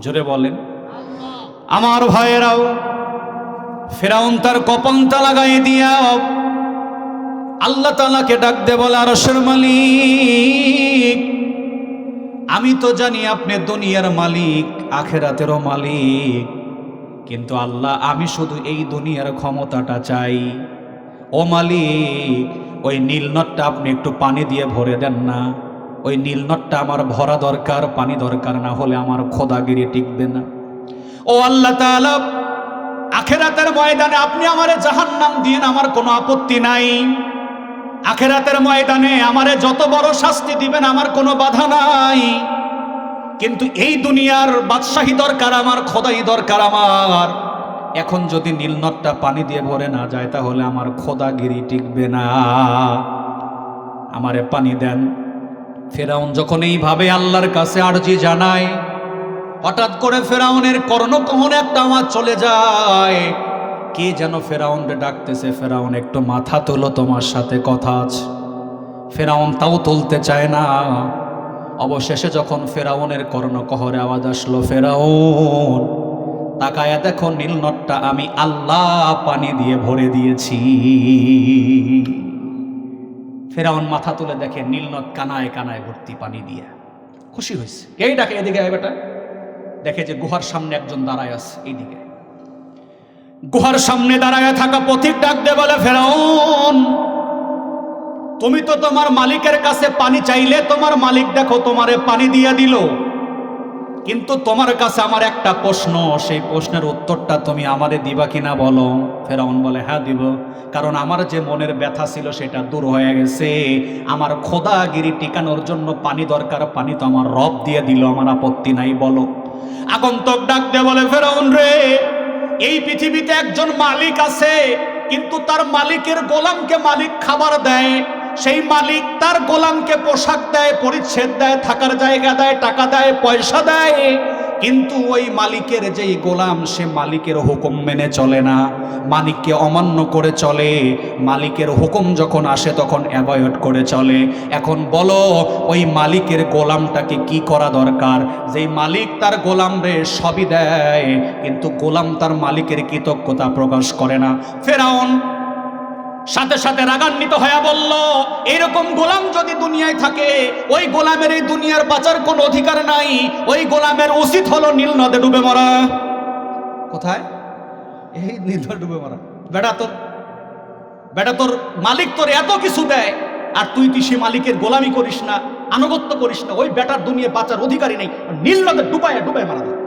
জোরে বলেন আমার ভাইয়েরাও। ফেরাউন তার কপালটা লাগাই দিয়া আল্লাহ তাআলাকে ডাক দে, বলে আরশের মালিক, আমি তো জানি আপনি দুনিয়ার মালিক, আখেরাতেরও মালিক, কিন্তু আল্লাহ আমি শুধু এই দুনিয়ার ক্ষমতাটা চাই। ও মালিক, ওই নীল নদটা আপনি একটু পানি দিয়ে ভরে দেন না। ওই নীল নদটা আমার ভরা দরকার, পানি দরকার, না হলে আমার খোদাগিরি টিকবে না। ও আল্লাহ তাআলা, আখেরাতের ময়দানে আপনি আমারে জাহান্নাম দিন, আমার কোনো আপত্তি নাই। আখেরাতের ময়দানে আমারে যত বড় শাস্তি দিবেন আমার কোনো বাধা নাই, কিন্তু এই দুনিয়ার বাদশাহী দরকার আমার, খোদাই দরকার আমার। এখন যদি নীলনদটা পানি দিয়ে ভরে না যায় তাহলে আমার খোদাগিরি টিকবে না, আমারে পানি দেন। ফেরাউন যখন এইভাবে আল্লাহর কাছে আরজি জানায়, হঠাৎ করে ফেরাউনের কর্ণকহনে একটা আওয়াজ চলে যায়। কে যেন ফেরাউনকে ডাকতেছে, ফেরাউন একটু মাথা তোলো, তোমার সাথে কথা আছে। ফেরাউন তাও তুলতে চায় না। অবশেষে যখন ফেরাউনের কর্ণকহরে আওয়াজ আসলো, ফেরাউন তাকায়া দেখো, নীলনদটা আমি আল্লাহ পানি দিয়ে ভরে দিয়েছি। ফেরাউন মাথা তুলে দেখে নীলনদ কানায় কানায় ভর্তি পানি দিয়ে। খুশি হয়েছে। কে ডাকে? এদিকে আয় বেটা। দেখে যে গুহার সামনে একজন দাঁড়ায় আছে। এইদিকে গুহার সামনে দাঁড়ায় থাকা পথিক ডাক দে, বলে ফেরাউন, তুমি তো তোমার মালিকের কাছে পানি চাইলে, তোমার মালিক দেখো তোমারে পানি দিয়ে দিল, কিন্তু তোমার কাছে আমার একটা প্রশ্ন, সেই প্রশ্নের উত্তরটা তুমি আমারে দিবা কিনা বলো। ফেরাউন বলে, হ্যাঁ দিব, কারণ আমার যে মনের ব্যথা ছিল সেটা দূর হয়ে গেছে। আমার খোদাগিরি টিকানোর জন্য পানি দরকার, পানি তো আমার রব দিয়ে দিল, আমার আপত্তি নাই, বলো। আগন্তুক ডাক দিয়ে বলে, ফেরাউন রে, এই পৃথিবীতে একজন মালিক আছে, কিন্তু তার মালিকের গোলামকে মালিক খাবার দেয়, সেই মালিক তার গোলামকে পোশাক দেয়, পরিচ্ছদ দেয়, থাকার জায়গা দেয়, টাকা দেয়, পয়সা দেয়, কিন্তু ওই মালিকের যেই গোলাম সে মালিকের হুকুম মেনে চলে না, মালিককে অমান্য করে চলে। মালিকের হুকুম যখন আসে তখন অ্যাভয়েড করে চলে। এখন বলো, ওই মালিকের গোলামটাকে কি করা দরকার? যেই মালিক তার গোলাম রে সবই দেয়, কিন্তু গোলাম তার মালিকের কৃতজ্ঞতা প্রকাশ করে না। ফেরাউন সাথে সাথে রাগান্বিত হয়ে বলল, এইরকম গোলাম যদি দুনিয়ায় থাকে, ওই গোলামের এই দুনিয়ার বাঁচার কোনো অধিকার নাই। ওই গোলামের উচিত হলো নীল নদে ডুবে মরা। কোথায়? এই নীল নদে ডুবে মরা। বেটা তোর মালিক তোর এত কিছু দেয়, আর তুই সে মালিকের গোলামি করিস না, আনুগত্য করিস না, ওই বেটার দুনিয়া বাঁচার অধিকারই নেই, নীল নদে ডুবায় মারা দেয়।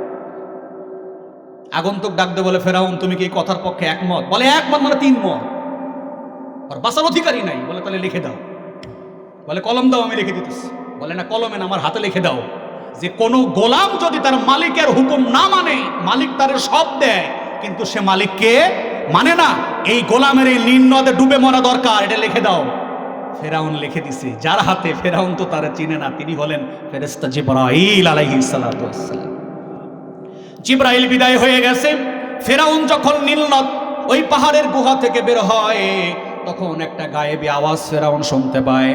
আগন্তুক ডাকতে বলে, ফেরাউন তুমি কি এই কথার পক্ষে একমত? বলে, একমত মানে 3 মত। আর বাঁচার অধিকারই নাই। বলে, তাহলে লিখে দাও। বলে, কলম দাও, আমি লিখে দিতেছি। বলে, না, কলমে না, আমার হাতে লিখে দাও, যে কোনো গোলাম যদি তার মালিকের হুকুম না মানে, মালিক তার সব দেয় কিন্তু সে মালিককে মানে না, এই গোলামের এই নীল নদে ডুবে মরা দরকার, এটা লিখে দাও। ফেরাউন লিখে দিছে। যার হাতে, ফেরাউন তো তারা চিনে না, তিনি হলেন ফেরেশতা জিবরাইল আলাইহিস সালাতু ওয়াস সালাম। জিবরাইল বিদায় হয়ে গেছে। ফেরাউন যখন নীল নদ ওই পাহাড়ের গুহা থেকে বের হয়, তখন একটা গায়েবী আওয়াজ ফেরাউন শুনতে পায়।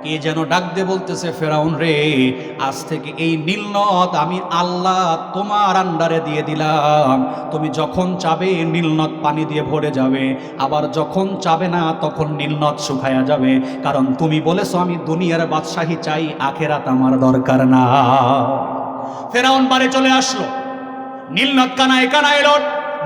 কে যেন ডাক দিয়ে বলতেছে, ফেরাউন রে, আজ থেকে এই নীল নদ আমি আল্লাহ তোমার আন্ডারে দিয়ে দিলাম। তুমি যখন চাবে নীল নদ পানি দিয়ে ভরে যাবে, আবার যখন চাবে না তখন নীল নদ শুকায়া যাবে, কারণ তুমি বলেছো আমি দুনিয়ার বাদশাহী চাই, আখেরাত আমার দরকার না। ফেরাউন বাড়ি চলে আসলো। নীল নদ কানায় কানায় এলো,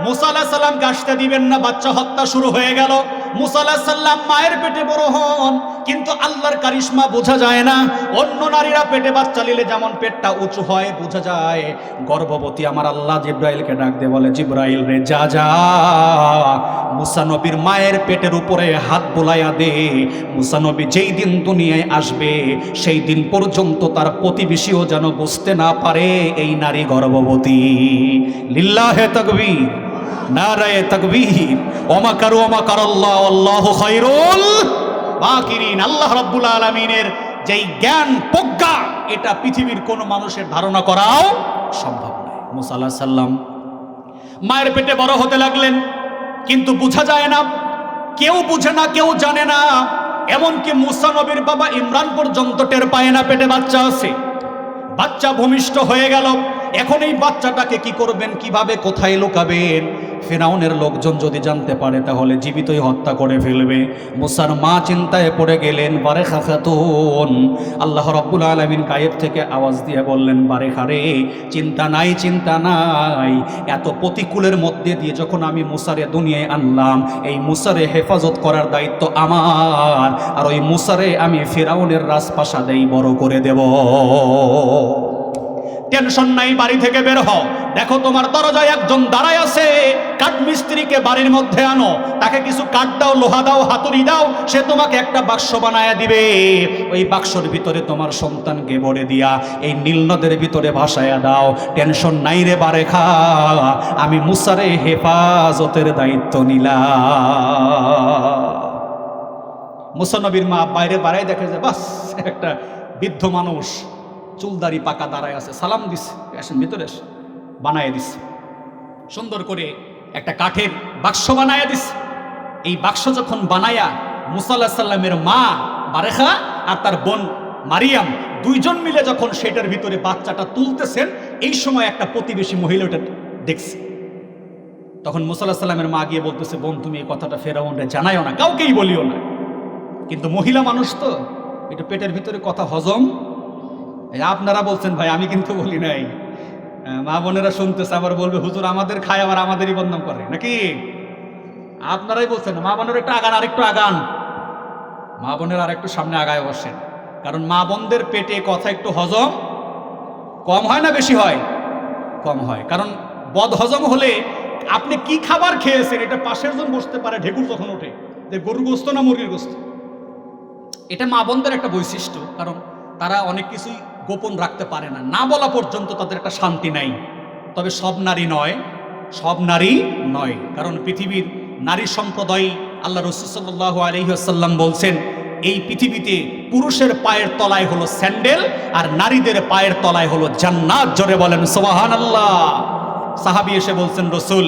মুসা আলাইহিস সালামকে আসতে দিবেন না, বাচ্চা হত্যা শুরু হয়ে গেল। মুসা আলাইহিস সালাম মায়ের পেটে বড় হন, কিন্তু আল্লাহর কারিশমা বোঝা যায় না। অন্য নারীরা পেটে বাচ্চা নিলে যেমন পেটটা উঁচু হয় বোঝা যায়, গর্ভবতী আমার আল্লাহ জিব্রাইলকে ডাক দিয়ে বলে, জিব্রাইল রে যা যা মুসা নবীর মায়ের পেটের উপরে হাত বোলাইয়া দে। মুসা নবী যেই দিন দুনিয়ায় আসবে সেই দিন পর্যন্ত তার প্রতিবেশীও যেন বুঝতে না পারে এই নারী গর্ভবতী। লিল্লাহে তাকবীর, নারায়ে তাকবীর। ওমা কারু ওমা কারাল্লাহু আল্লাহু খায়রুল মাকিরিন। আল্লাহ রাব্বুল আলামিনের যেই জ্ঞান প্রজ্ঞা, এটা পৃথিবীর কোন মানুষের ধারণা করাও সম্ভব নয়। মুসা আলাইহিস সালাম মায়ের পেটে বড় হতে লাগলেন, কিন্তু বোঝা যায় না, কেউ বুঝে না, কেউ জানে না। এমনকি মুসা নবীর বাবা ইমরান পর্যন্ত টের পায় না পেটে বাচ্চা আছে। বাচ্চা ভূমিষ্ঠ হয়ে গেল, এখন এই বাচ্চাটাকে কি করবেন, কিভাবে, কোথায় লুকাবেন? ফিরাউনের লোকজন যদি জানতে পারে তাহলে জীবিতই হত্যা করে ফেলবে। মুসার মা চিন্তায় পড়ে গেলেন। বারেখা খাতুন, আল্লাহ রাব্বুল আলামিন গায়েব থেকে আওয়াজ দিয়ে বললেন, বারেখা রে, চিন্তা নাই, চিন্তা নাই। এত প্রতিকূলের মধ্যে দিয়ে যখন আমি মুসারে দুনিয়ায় আনলাম, এই মুসারে হেফাজত করার দায়িত্ব আমার, আর ওই মুসারে আমি ফিরাউনের রাজপ্রাসাদেই বড় করে দেব। টেনশন নাই, বাড়ি থেকে বের হও। দেখো তোমার দরজায় একজন দাঁড়ায় আছে, কাঠ মিস্ত্রিকে বাড়ির মধ্যে আনো, তাকে কিছু কাঠ দাও, লোহা দাও, হাতুড়ি দাও, সে তোমাকে একটা বাক্স বানায়া দিবে। ওই বাক্সর ভিতরে তোমার সন্তানকে ভরে দিয়া এই নীল নদের ভিতরে ভাসায়া দাও। টেনশন নাই রে বারেখা, আমি মুসারে হেফাজতের দায়িত্ব নিলাম। মুসা নবীর মা বাইরে বাড়াই দেখে যে বাস একটা বৃদ্ধ মানুষ, চুলদারি পাকা দাঁড়ায় আছে, সালাম দিছে, আসেন ভিতরে আসেন, বানায় দিছে। সুন্দর করে একটা কাঠের বাক্স বানায়া দিছে। এই বাক্স যখন বানায়া মুসা আলাইহিস সালামের মা বারেখা আর তার বোন মারিয়াম দুইজন মিলে যখন সেটার ভিতরে বাচ্চাটা তুলতেছেন, এই সময় একটা প্রতিবেশী মহিলা ওটা দেখছে। তখন মুসা আলাইহিস সালামের মা গিয়ে বলতেছে, বোন তুমি এই কথাটা ফেরাউনরে জানাইও না, কাউকেই বলিও না। কিন্তু মহিলা মানুষ তো, এটা পেটের ভিতরে কথা হজম। আপনারা বলছেন ভাই, আমি কিন্তু বলি নাই। মা বোনেরা শুনতেছে, আবার বলবে হুজুর আমাদের খায় আবার আমাদেরই বদনাম করে নাকি? আপনারাই বলছেন, মা বোনের একটু আগান, আরেকটু আগান, মা বোনের আর একটু সামনে আগায় বসেন। কারণ মা বোনদের পেটে কথা একটু হজম কম হয় না বেশি হয়? কম হয়। কারণ বদ হজম হলে আপনি কি খাবার খেয়েছেন এটা পাশের জন বসতে পারে, ঢেকুর যখন ওঠে যে গরুর গোস্ত না মুরগির গোস্ত। এটা মা বোনদের একটা বৈশিষ্ট্য, কারণ তারা অনেক কিছুই গোপন রাখতে পারে না, না বলা পর্যন্ত তাদের একটা শান্তি নাই। তবে সব নারী নয়, সব নারী নয়, কারণ পৃথিবীর নারী সম্প্রদায়, আল্লাহ রাসূল সাল্লাল্লাহু আলাইহি ওয়াসাল্লাম বলছেন, এই পৃথিবীতে পুরুষের পায়ের তলায় হলো স্যান্ডেল আর নারীদের পায়ের তলায় হলো জান্নাত। জোরে বলেন সুবহানাল্লাহ। সাহাবী এসে বলছেন, রসুল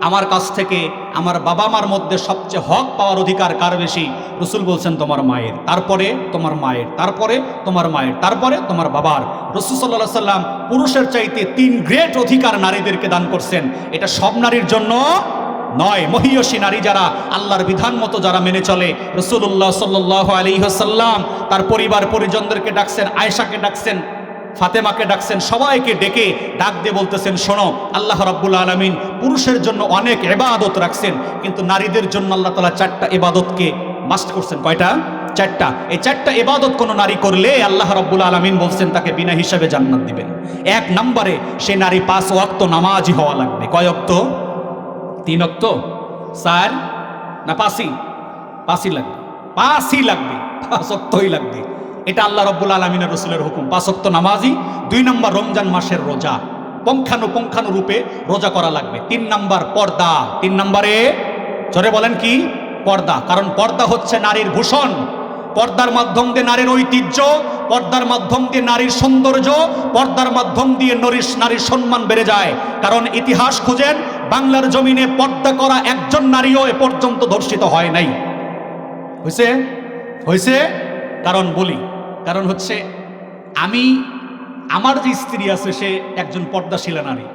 আমার কাছ থেকে আমার বাবা মার মধ্যে সবচেয়ে হক পাওয়ার অধিকার কার বেশি? রসুল বলছেন তোমার মায়ের, তারপরে তোমার মায়ের, তারপরে তোমার মায়ের, তারপরে তোমার বাবার। রসুল সাল্লাল্লাহু আলাইহি সাল্লাম পুরুষের চাইতে 3 গ্রেট অধিকার নারীদেরকে দান করছেন। এটা সব নারীর জন্য নয়। মহিয়সী নারী যারা, আল্লাহর বিধান মতো যারা মেনে চলে, রাসূলুল্লাহ সাল্লাল্লাহু আলাইহি ওয়াসাল্লাম তার পরিবার পরিজনদেরকে ডাকছেন, আয়েশাকে ডাকছেন, ফাতেমাকে ডাকছেন, সবাইকে ডেকে ডাক দিয়ে বলতেছেন, শোনো আল্লাহ রাব্বুল আলামিন পুরুষের জন্য অনেক ইবাদত রাখছেন, কিন্তু নারীদের জন্য আল্লাহ তাআলা 4টা ইবাদতকে মাস্ট করছেন। কয়টা? 4টা। এই 4টা ইবাদত কোনো নারী করলে আল্লাহ রাব্বুল আলামিন বলছেন তাকে বিনা হিসাবে জান্নাত দিবেন। 1 নম্বরে সে নারী 5 ওয়াক্ত নামাজি হওয়া লাগবে। কয় ওয়াক্ত? 3 ওয়াক্ত, 4 না 5ই? 5ই লাগবে, 5ই লাগবে, 5 ওয়াক্তই লাগবে। এটা আল্লাহ রাব্বুল আলামিনের রাসূলের হুকুম। 5 ওয়াক্ত নামাজি। 2 নম্বর রমজান মাসের রোজা, পঙ্খানু রূপে রোজা করা লাগবে। 3 নম্বর পর্দা। 3 নম্বরে জোরে বলেন কি? পর্দা। কারণ পর্দা হচ্ছে নারীর ভূষণ। পর্দার মাধ্যম দিয়ে নারীর ঐতিহ্য, পর্দার মাধ্যম দিয়ে নারীর সৌন্দর্য, পর্দার মাধ্যম দিয়ে নারীর সম্মান বেড়ে যায়। কারণ ইতিহাস খুঁজেন, বাংলার জমিনে পর্দা করা একজন নারীও এ পর্যন্ত ধর্ষিত হয় নাই। হয়েছে? হয়েছে? কারণ বলি, কারণ হচ্ছে আমার যে স্ত্রী আছে সে একজন পর্দাশীলা নারী,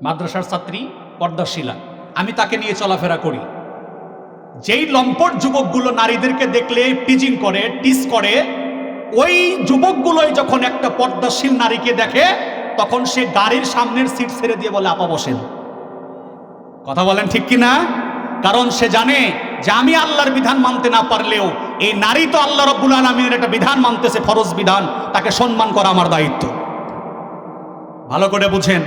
মাদ্রাসার ছাত্রী, পর্দাশীলা। আমি তাকে নিয়ে চলাফেরা করি। যেই লম্পট যুবকগুলো নারীদেরকে দেখলে টিজিং করে, টিস করে, ওই যুবকগুলোই যখন একটা পর্দাশীল নারীকে দেখে তখন সে গাড়ির সামনের সিট ছেড়ে দিয়ে বলে, আপা বসেন। কথা বলেন ঠিক কি না? কারণ সে জানে যে আমি আল্লাহর বিধান মানতে না পারলেও এই নারী তো আল্লাহ রাব্বুল আলামিনের একটা বিধান মানতেছে, ফরজ বিধান, তাকে সম্মান করা আমার দায়িত্ব। ভালো করে বুঝেন,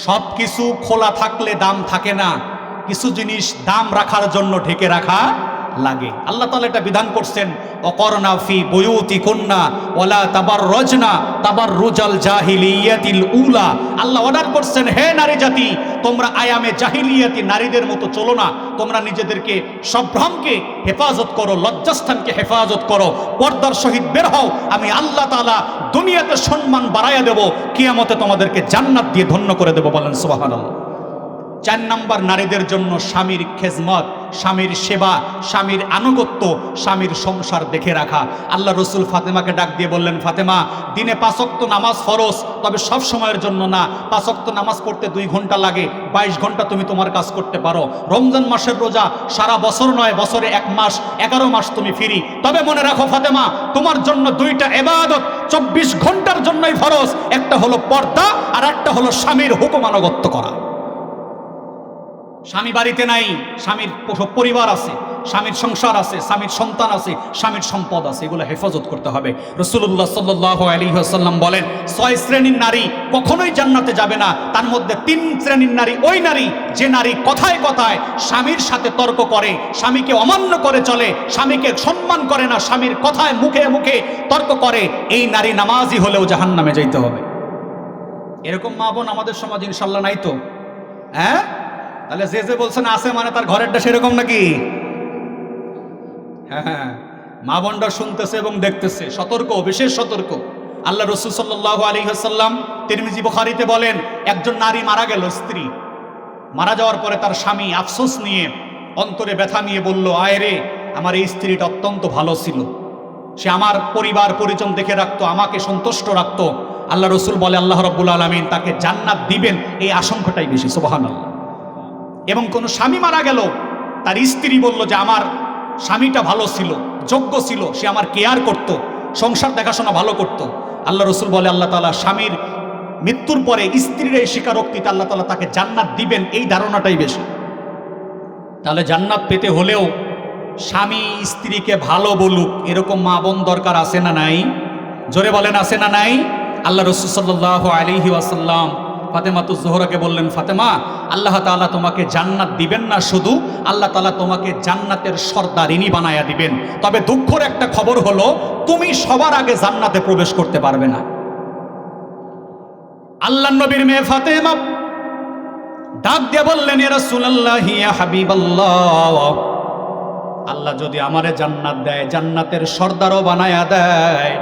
সব কিছু খোলা থাকলে দাম থাকে না, কিছু জিনিস দাম রাখার জন্য ঢেকে রাখা লাগে। আল্লাহ তাআলা এটা বিধান করছেন, অকরনা ফি বুয়ুতিকুন্না ওয়ালা তাবাররাজনা তাবাররুজাল জাহিলিয়াতিল উলা। আল্লাহ অর্ডার করছেন, হে নারী জাতি, তোমরা আয়ামে জাহিলিয়াতি নারীদের মতো চলো না, তোমরা নিজেদেরকে সম্ভ্রমকে হেফাজত করো, লজ্জাস্থানকে হেফাজত করো, পর্দার সহিত বের হও, আমি আল্লাহ তাআলা দুনিয়াতে সম্মান বাড়াইয়া দেব, কিয়ামতে তোমাদেরকে জান্নাত দিয়ে ধন্য করে দেব। বলেন সুবহানাল্লাহ। 4 নাম্বার, নারীদের জন্য স্বামীর খেজমত, স্বামীর সেবা, স্বামীর আনুগত্য, স্বামীর সংসার দেখে রাখা। আল্লাহ রসুল ফাতেমাকে ডাক দিয়ে বললেন, ফাতেমা, দিনে 5 ওয়াক্ত নামাজ ফরজ, তবে সব সময়ের জন্য না। 5 ওয়াক্ত নামাজ পড়তে 2 ঘন্টা লাগে, 22 ঘন্টা তুমি তোমার কাজ করতে পারো। রমজান মাসের রোজা সারা বছর নয়, বছরে 1 মাস, 11 মাস তুমি ফ্রি। তবে মনে রাখো ফাতেমা, তোমার জন্য 2টা ইবাদত 24 ঘন্টার জন্যই ফরজ, একটা হলো পর্দা আর একটা হলো স্বামীর হুকুম আনুগত্য করা। স্বামী বাড়িতে নাই, স্বামীর পরিবার আছে, স্বামীর সংসার আছে, স্বামীর সন্তান আছে, স্বামীর সম্পদ আছে, এগুলো হেফাজত করতে হবে। রাসূলুল্লাহ সাল্লাল্লাহু আলাইহি ওয়াসাল্লাম বলেন, 6 শ্রেণীর নারী কখনোই জান্নাতে যাবে না। তার মধ্যে 3 শ্রেণীর নারী ওই নারী যে নারী কথায় কথায় স্বামীর সাথে তর্ক করে, স্বামীকে অমান্য করে চলে, স্বামীকে সম্মান করে না, স্বামীর কথায় মুখে মুখে তর্ক করে, এই নারী নামাজি হলেও জাহান্নামে যাইতে হবে। এরকম মা বোন আমাদের সমাজ ইনশাল্লাহ নাই তো? হ্যাঁ, তাহলে যে বলছেন আছে মানে তার ঘরেরটা সেরকম নাকি? হ্যাঁ, মা বোনরা শুনতেছে এবং দেখতেছে, সতর্ক, বিশেষ সতর্ক। আল্লাহ রাসূল সাল্লাল্লাহু আলাইহি ওয়াসাল্লাম তিরমিজি বুখারীতে বলেন, একজন নারী মারা গেল, স্ত্রী মারা যাওয়ার পরে তার স্বামী আফসোস নিয়ে, অন্তরে ব্যথা নিয়ে বলল, আয় রে, আমার এই স্ত্রীটা অত্যন্ত ভালো ছিল, সে আমার পরিবার পরিজন দেখে রাখতো, আমাকে সন্তুষ্ট রাখতো। আল্লাহ রাসূল বলে, আল্লাহ রাব্বুল আলামিন তাকে জান্নাত দিবেন, এই আশঙ্কাটাই বেশি। সুবহানাল্লাহ। এবং কোন স্বামী মারা গেল, তার স্ত্রী বলল যে আমার স্বামীটা ভালো ছিল, যোগ্য ছিল, সে আমার কেয়ার করত, সংসার দেখাশোনা ভালো করত। আল্লাহ রসুল বলে, আল্লাহ তাআলা স্বামীর মৃত্যুর পরে স্ত্রীর এই স্বীকারোক্তিতে আল্লাহ তাআলা তাকে জান্নাত দিবেন, এই ধারণাটাই বেশি। তাহলে জান্নাত পেতে হলেও স্বামী স্ত্রীকে ভালো বলুক, এরকম মা বোন দরকার আছে না নাই? জোরে বলেন, আছে না নাই? আল্লাহ রাসূল সাল্লাল্লাহু আলাইহি ওয়াসাল্লাম ফাতেমাতুজ জোহরাকে বললেন, ফাতেমা, আল্লাহ তাআলা তোমাকে জান্নাত দিবেন না, শুধু আল্লাহ তাআলা তোমাকে জান্নাতের সর্দারিনী বানায়া দিবেন। তবে দুঃখের একটা খবর হলো, তুমি সবার আগে জান্নাতে প্রবেশ করতে পারবে না। আল্লাহর নবীর মেয়ে ফাতেমা ডাক দিয়ে বললেন, ইয়া রাসূলুল্লাহ, ইয়া হাবিবাল্লাহ, আল্লাহ যদি আমারে জান্নাত দেয়, জান্নাতের সর্দারও বানায়া দেয়,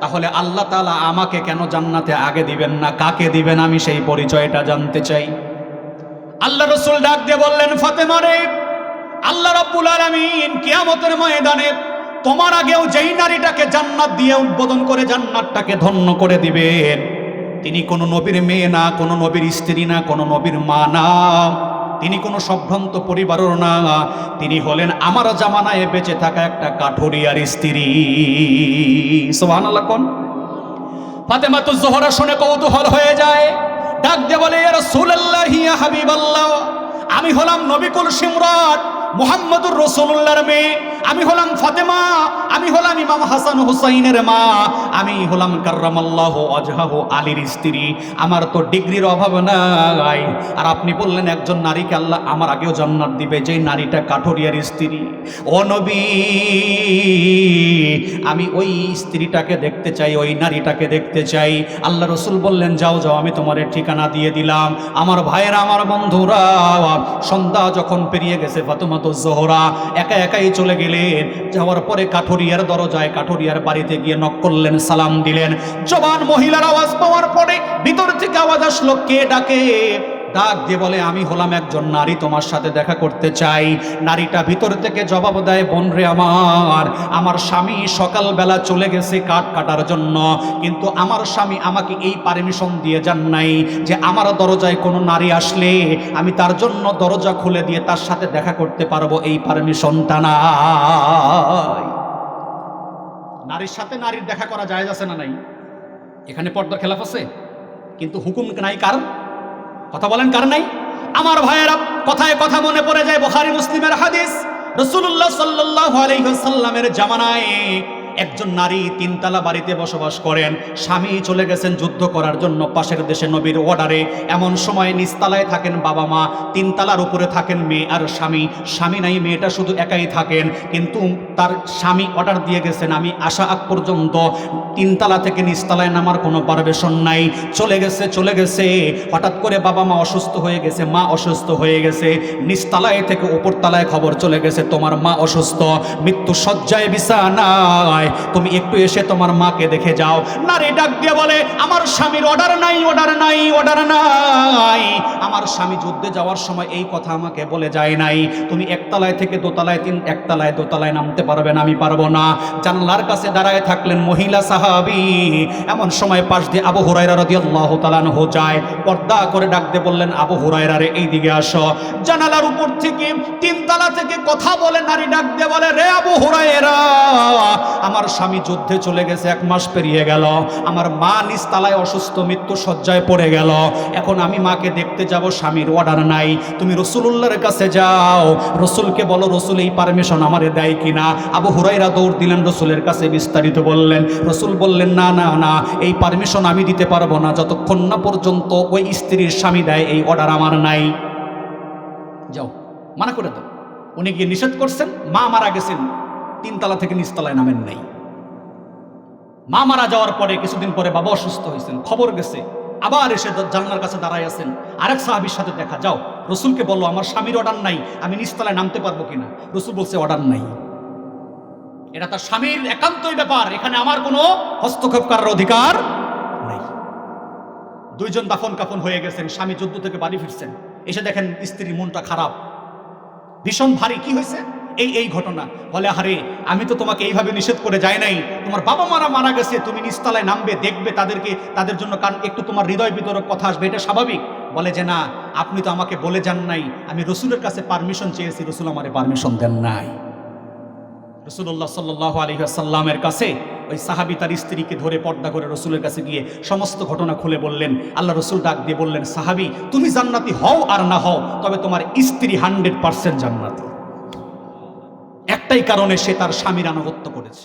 তাহলে আল্লাহ তাআলা আমাকে কেন জান্নাতে আগে দিবেন না? কাকে দিবেন? আমি সেই পরিচয়টা জানতে চাই। আল্লাহ রাসূল ডাক দিয়ে বললেন, ফাতেমা রে, আল্লাহ রাব্বুল আলামিন কিয়ামতের ময়দানে তোমার আগেও যেই নারীটাকে জান্নাত দিয়ে উদ্বোধন করে জান্নাতটাকে ধন্য করে দিবেন, তিনি কোনো নবীর মেয়ে না, কোনো নবীর স্ত্রী না, কোনো নবীর মা না, তিনি কোনো সম্ভ্রান্ত পরিবারের না, তিনি হলেন আমার জামানায় বেঁচে থাকা একটা কাঠুরিয়ার স্ত্রী। সুবহানাল্লাহ। কোন ফাতেমাতুজ জোহরা শুনে কৌতূহল হয়ে যায়, ডাক দিয়ে বলে, ইয়া রাসূলুল্লাহ, ইয়া হাবিবাল্লাহ, আমি হলাম নবিকুল সিমরাত মুহাম্মদুর রাসূলুল্লাহর মেয়ে, আমি হলাম ফাতেমা, আমি হলাম ইমাম হাসান হুসাইনের মা, আমি হলাম কাররামাল্লাহু ওয়াজহাহু আলীর স্ত্রী, আমার তো ডিগ্রির অভাব নাই। আর আপনি বললেন একজন নারীকে আল্লাহ আমার আগেও জান্নাত দিবে, যেই নারীটা কাঠুরিয়ার স্ত্রী। ও নবী, আমি ওই স্ত্রীটাকে দেখতে চাই, ওই নারীটাকে দেখতে চাই। আল্লাহ রাসূল বললেন, যাও যাও, আমি তোমার ঠিকানা দিয়ে দিলাম। আমার ভাইয়েরা, আমার বন্ধুরা, সন্ধ্যা যখন পেরিয়ে গেছে, ফাতেমাতুজ জোহরা একা একাই চলে গেলেন। যাওয়ার পরে কাঠুরিয়ার দরজায়, কাঠুরিয়ার বাড়িতে গিয়ে নক করলেন, সালাম দিলেন। জবান মহিলার আওয়াজ পাওয়ার পরে ভিতর থেকে আওয়াজ আসলো, কে ডাকে? ডাক দিয়ে বলে, আমি হলাম একজন নারী, তোমার সাথে দেখা করতে চাই। নারীটা ভিতর থেকে জবাব দেয়, বোন রে আমার স্বামী সকালবেলা চলে গেছে কাঠ কাটার জন্য, কিন্তু আমার স্বামী আমাকে এই পারমিশন দিয়ে যান নাই যে আমার দরজায় কোনো নারী আসলে আমি তার জন্য দরজা খুলে দিয়ে তার সাথে দেখা করতে পারবো, এই পারমিশনটা নাই। নারীর সাথে নারীর দেখা করা জায়েজ আছে না নাই? এখানে পর্দার খেলাফ আছে, কিন্তু হুকুম নাই কার? কথা বলেন, কার নাই? আমার ভাইয়েরা, কথায় কথা মনে পড়ে যায় বুখারী মুসলিমের হাদিস। রাসূলুল্লাহ সাল্লাল্লাহু আলাইহি ওয়াসাল্লামের জামানায় একজন নারী তিনতলা বাড়িতে বসবাস করেন। স্বামী চলে গেছেন যুদ্ধ করার জন্য পাশের দেশে নবীর অর্ডারে। এমন সময় নিচতলায় থাকেন বাবা মা, তিনতলার উপরে থাকেন মেয়ে আর স্বামী। স্বামী নাই, মেয়েটা শুধু একাই থাকেন। কিন্তু তার স্বামী অর্ডার দিয়ে গেছেন, আমি আসা আগ পর্যন্ত তিনতলা থেকে নিচতলায় নামার কোনো পারমিশন নাই। চলে গেছে। হঠাৎ করে বাবা মা অসুস্থ হয়ে গেছে, মা অসুস্থ হয়ে গেছে। নিচতলায় থেকে উপরতলায় খবর চলে গেছে তোমার মা অসুস্থ, মৃত্যু শয্যায় বিছানায়, তুমি একটু এসে তোমার মাকে দেখে যাও। নারী ডাক দিয়ে বলে, আমার স্বামীর অর্ডার নাই। আমার স্বামী যুদ্ধে যাওয়ার সময় এই কথা আমাকে বলে যায় নাই। তুমি একতলায় থেকে দোতলায়, একতলায় দোতলায় নামতে পারবে না, আমি পারবো না। জানলার কাছে দাঁড়ায় থাকলেন মহিলা সাহাবী। এমন সময় পাশ দিয়ে আবু হুরায়রা রাদিয়াল্লাহু তাআলা আনহু যায়, পর্দা করে ডাক দিয়ে বললেন, আবু হুরায়রা রে, এই দিকে আসো। জানালার উপর থেকে তিনতলা থেকে কথা বলে নারী ডাক দিয়ে বলে, রে আবু হুরায়রা, আমার স্বামী যুদ্ধে চলে গেছে, 1 মাস পেরিয়ে গেল। আমার মা নিচতলায় অসুস্থ, মৃত্যু শয্যায় পড়ে গেল। এখন আমি মাকে দেখতে যাব, স্বামীর অর্ডার নাই। তুমি রাসূলুল্লাহর কাছে যাও, রাসূলকে বলো রাসূল এই পারমিশন আমারে দেয় কিনা। আবু হুরায়রা দৌড় দিলেন রাসূলের কাছে, বিস্তারিত বললেন। রাসূল বললেন, না, এই পারমিশন আমি দিতে পারবো না যতক্ষণ না পর্যন্ত ওই স্ত্রীর স্বামী দেয়, এই অর্ডার আমার নাই। যাও, মানা করে দাও। উনি গিয়ে নিষেধ করছেন। মা মারা গেছেন, তিনতলা থেকে নিচতলায় নামেন নাই। মা মারা যাওয়ার পরে কিছুদিন পরে বাবা অসুস্থ হয়েছেন, খবর গেছে। আবার এসে জানলার কাছে দাঁড়ায় আছেন। আরেক সাহাবীর সাথে দেখা, যাও রাসূলকে বলো আমার স্বামীর অর্ডার নাই, আমি নিচতলায় নামতে পারবো কিনা। রাসূল বলছে অর্ডার নাই। এটা তার স্বামীর একান্তই ব্যাপার, এখানে আমার কোনো হস্তক্ষেপ করার অধিকার নেই। দুইজন দাফন কাফন হয়ে গেছেন, স্বামী যুদ্ধ থেকে বাড়ি ফিরছেন। এসে দেখেন স্ত্রীর মনটা খারাপ, ভীষণ ভারী। কি হয়েছে? এই ঘটনা। বলে, আরে আমি তো তোমাকে এইভাবে নিষেধ করে যাই নাই, তোমার বাবা মারা গেছে, তুমি নিচতলায় নামবে, দেখবে তাদের জন্য একটু তোমার হৃদয় বিতরক কথা আসবে, এটা স্বাভাবিক। বলে যে না, আপনি তো আমাকে বলে যান নাই, আমি রাসূলের কাছে পারমিশন চেয়েছি, রাসূল আমারে পারমিশন দেন নাই। রাসূলুল্লাহ সাল্লাল্লাহু আলাইহি ওয়াসাল্লামের কাছে ওই সাহাবী তার স্ত্রীকে ধরে পর্দা করে রাসূলের কাছে গিয়ে সমস্ত ঘটনা খুলে বললেন। আল্লাহ রাসূল ডাক দিয়ে বললেন, সাহাবী তুমি জান্নাতি হও আর না হও, তবে তোমার স্ত্রী 100% জান্নাতি। একটাই কারণে, সে তার স্বামীর আনুগত্য করেছে।